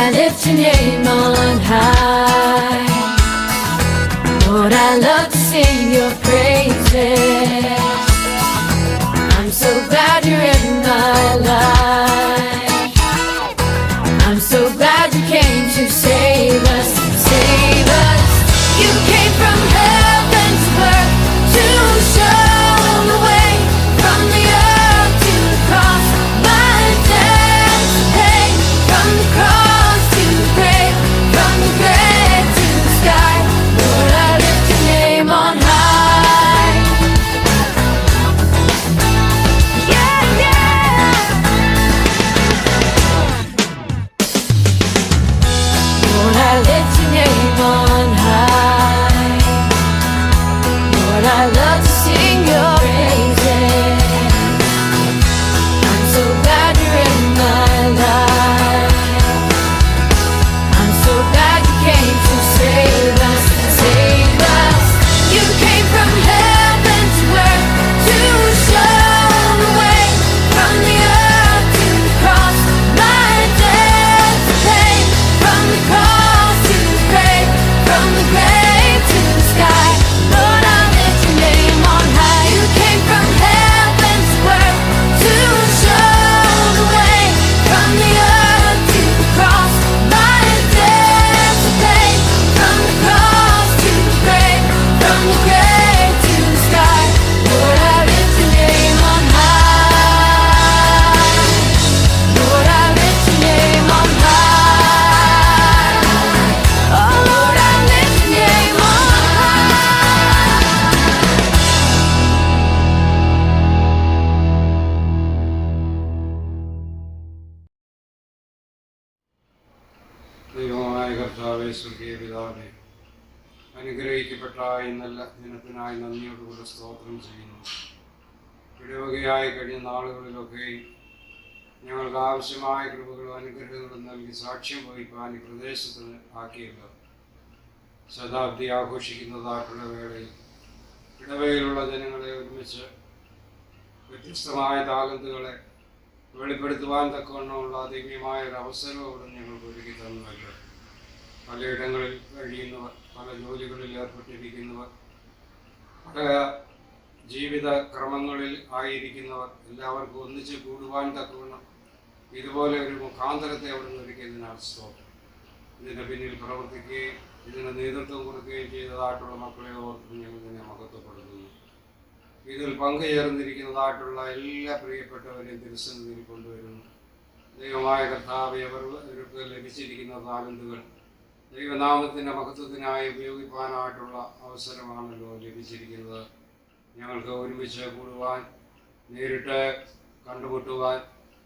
I lift your name on high. Lord, I love to sing your praises. I'm so glad you're in my life. I'm so glad you came to save us, save us. You came from heaven to earth to show the way, from the earth to the cross, my debt to pay, from the cross to the grave, from the grave to the sky. Lord, I lift your name on high. Yeah, yeah. Lord, I lift your name on high. Lord, I love to sing your praises. I'm so glad you're in my life. I'm so glad you came to save us, save us. You came from heaven to earth to show the way, from the earth to the cross, my debt to pay, from the cross to the grave, from the grave to the sky. Lord, I lift your name on high. You came from heaven to earth to show the way, from the earth to the cross, my debt to pay, from the cross to the grave, from the grave to the sky. Lord, I lift your name on high. Lord, I lift your name on high. Oh, Lord, I lift your name on ദൈവമായ കർത്താവേ, സ്വർഗീയ പിതാവേ, അനുഗ്രഹിക്കപ്പെട്ട ഈ നല്ല ദിനത്തിനായി നന്ദിയോടുകൂടെ സ്തോത്രം ചെയ്യുന്നു. ഇടവകയായി കഴിഞ്ഞ നാളുകളിലൊക്കെ ഞങ്ങൾക്ക് ആവശ്യമായ കൃപകളും അനുഗ്രഹങ്ങളും നൽകി സാക്ഷ്യം വഹിക്കാൻ ഈ പ്രദേശത്തിന് ആക്കിയല്ലോ. ശതാബ്ദി ആഘോഷിക്കുന്നതായിട്ടുള്ള വേളയിൽ ഇടവകയിലുള്ള ജനങ്ങളെ ഒരുമിച്ച് വ്യത്യസ്തമായ താലന്തുകളെ വെളിപ്പെടുത്തുവാൻ തക്കവണ്ണമുള്ള ദിവ്യമായ ഒരു അവസരം അവിടെ ഞങ്ങൾക്ക് ഒരുക്കി തന്നുവല്ലോ. പലയിടങ്ങളിൽ കഴിയുന്നവർ, പല ജോലികളിൽ ഏർപ്പെട്ടിരിക്കുന്നവർ, പല ജീവിത ക്രമങ്ങളിൽ ആയിരിക്കുന്നവർ എല്ലാവർക്കും ഒന്നിച്ച് കൂടുവാൻ തക്കവണ്ണം ഇതുപോലെ ഒരു മുഖാന്തരത്തെ അവിടെ നിന്ന് ഒരുക്കിയതിനാൽ സ്തോത്രം. ഇതിൻ്റെ പിന്നിൽ പ്രവർത്തിക്കുകയും ഇതിന് നേതൃത്വം കൊടുക്കുകയും ചെയ്തതായിട്ടുള്ള മക്കളെ ഓർത്തും ഞങ്ങൾ ഇതിനെ മഹത്വപ്പെടുത്തുന്നു. ഇതിൽ പങ്കുചേർന്നിരിക്കുന്നതായിട്ടുള്ള എല്ലാ പ്രിയപ്പെട്ടവരെയും തിരുസന്നിധിയിൽ കൊണ്ടുവരുന്നു. ദൈവമായ കർത്താവേ, അവർക്ക് ലഭിച്ചിരിക്കുന്ന താലന്തുകൾ ദൈവനാമത്തിൻ്റെ മഹത്വത്തിനായി ഉപയോഗിക്കാനായിട്ടുള്ള അവസരമാണല്ലോ ലഭിച്ചിരിക്കുന്നത്. ഞങ്ങൾക്ക് ഒരുമിച്ച് കൂടുവാൻ, നേരിട്ട് കണ്ടുമുട്ടുവാൻ,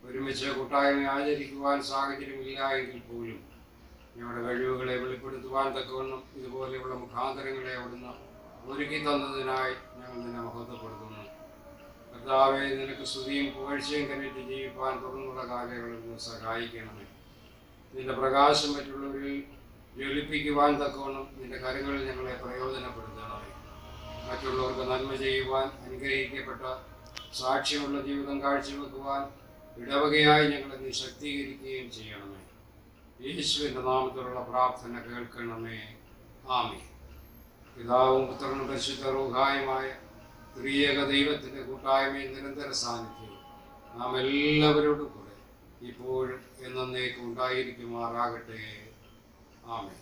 ഒരുമിച്ച് കൂട്ടായ്മ ആചരിക്കുവാൻ സാഹചര്യമില്ല എങ്കിൽ പോലും ഞങ്ങളുടെ കഴിവുകളെ വെളിപ്പെടുത്തുവാൻ തക്കവണ്ണം ഇതുപോലെയുള്ള മുഖാന്തരങ്ങളെ അവിടുന്ന് ഒരുക്കി തന്നതിനായി ഞങ്ങൾ നിന്നെ മഹത്വപ്പെടുത്തുന്നു. കർത്താവേ, നിനക്ക് സ്തുതിയും പുകഴ്ചയും കരുതി ജീവിപ്പാൻ തുടർന്നുള്ള കാലങ്ങളിൽ സഹായിക്കണമേ. നിന്റെ പ്രകാശം മറ്റുള്ളവരിൽ ജ്വലിപ്പിക്കുവാൻ തക്കവണ്ണം നിന്റെ കരങ്ങളിൽ ഞങ്ങളെ പ്രയോജനപ്പെടുത്തണമേ. മറ്റുള്ളവർക്ക് നന്മ ചെയ്യുവാൻ, അനുഗ്രഹിക്കപ്പെട്ട സാക്ഷ്യമുള്ള ജീവിതം കാഴ്ചവെക്കുവാൻ ഇടവകയായി ഞങ്ങളെ നീ ശക്തീകരിക്കുകയും ചെയ്യണമേ. യേശുവിൻ്റെ നാമത്തിലുള്ള പ്രാർത്ഥന കേൾക്കണമേ. ആമേൻ. പിതാവും പുത്രനും പരിശുദ്ധ റൂഹായുമായ ത്രിയേക ദൈവത്തിൻ്റെ കൂട്ടായ്മയും നിരന്തര സാന്നിധ്യവും നാം എല്ലാവരോടും കൂടെ ഇപ്പോഴും എന്നേക്കും ഉണ്ടായിരിക്കുമാറാകട്ടെ. ആമേൻ.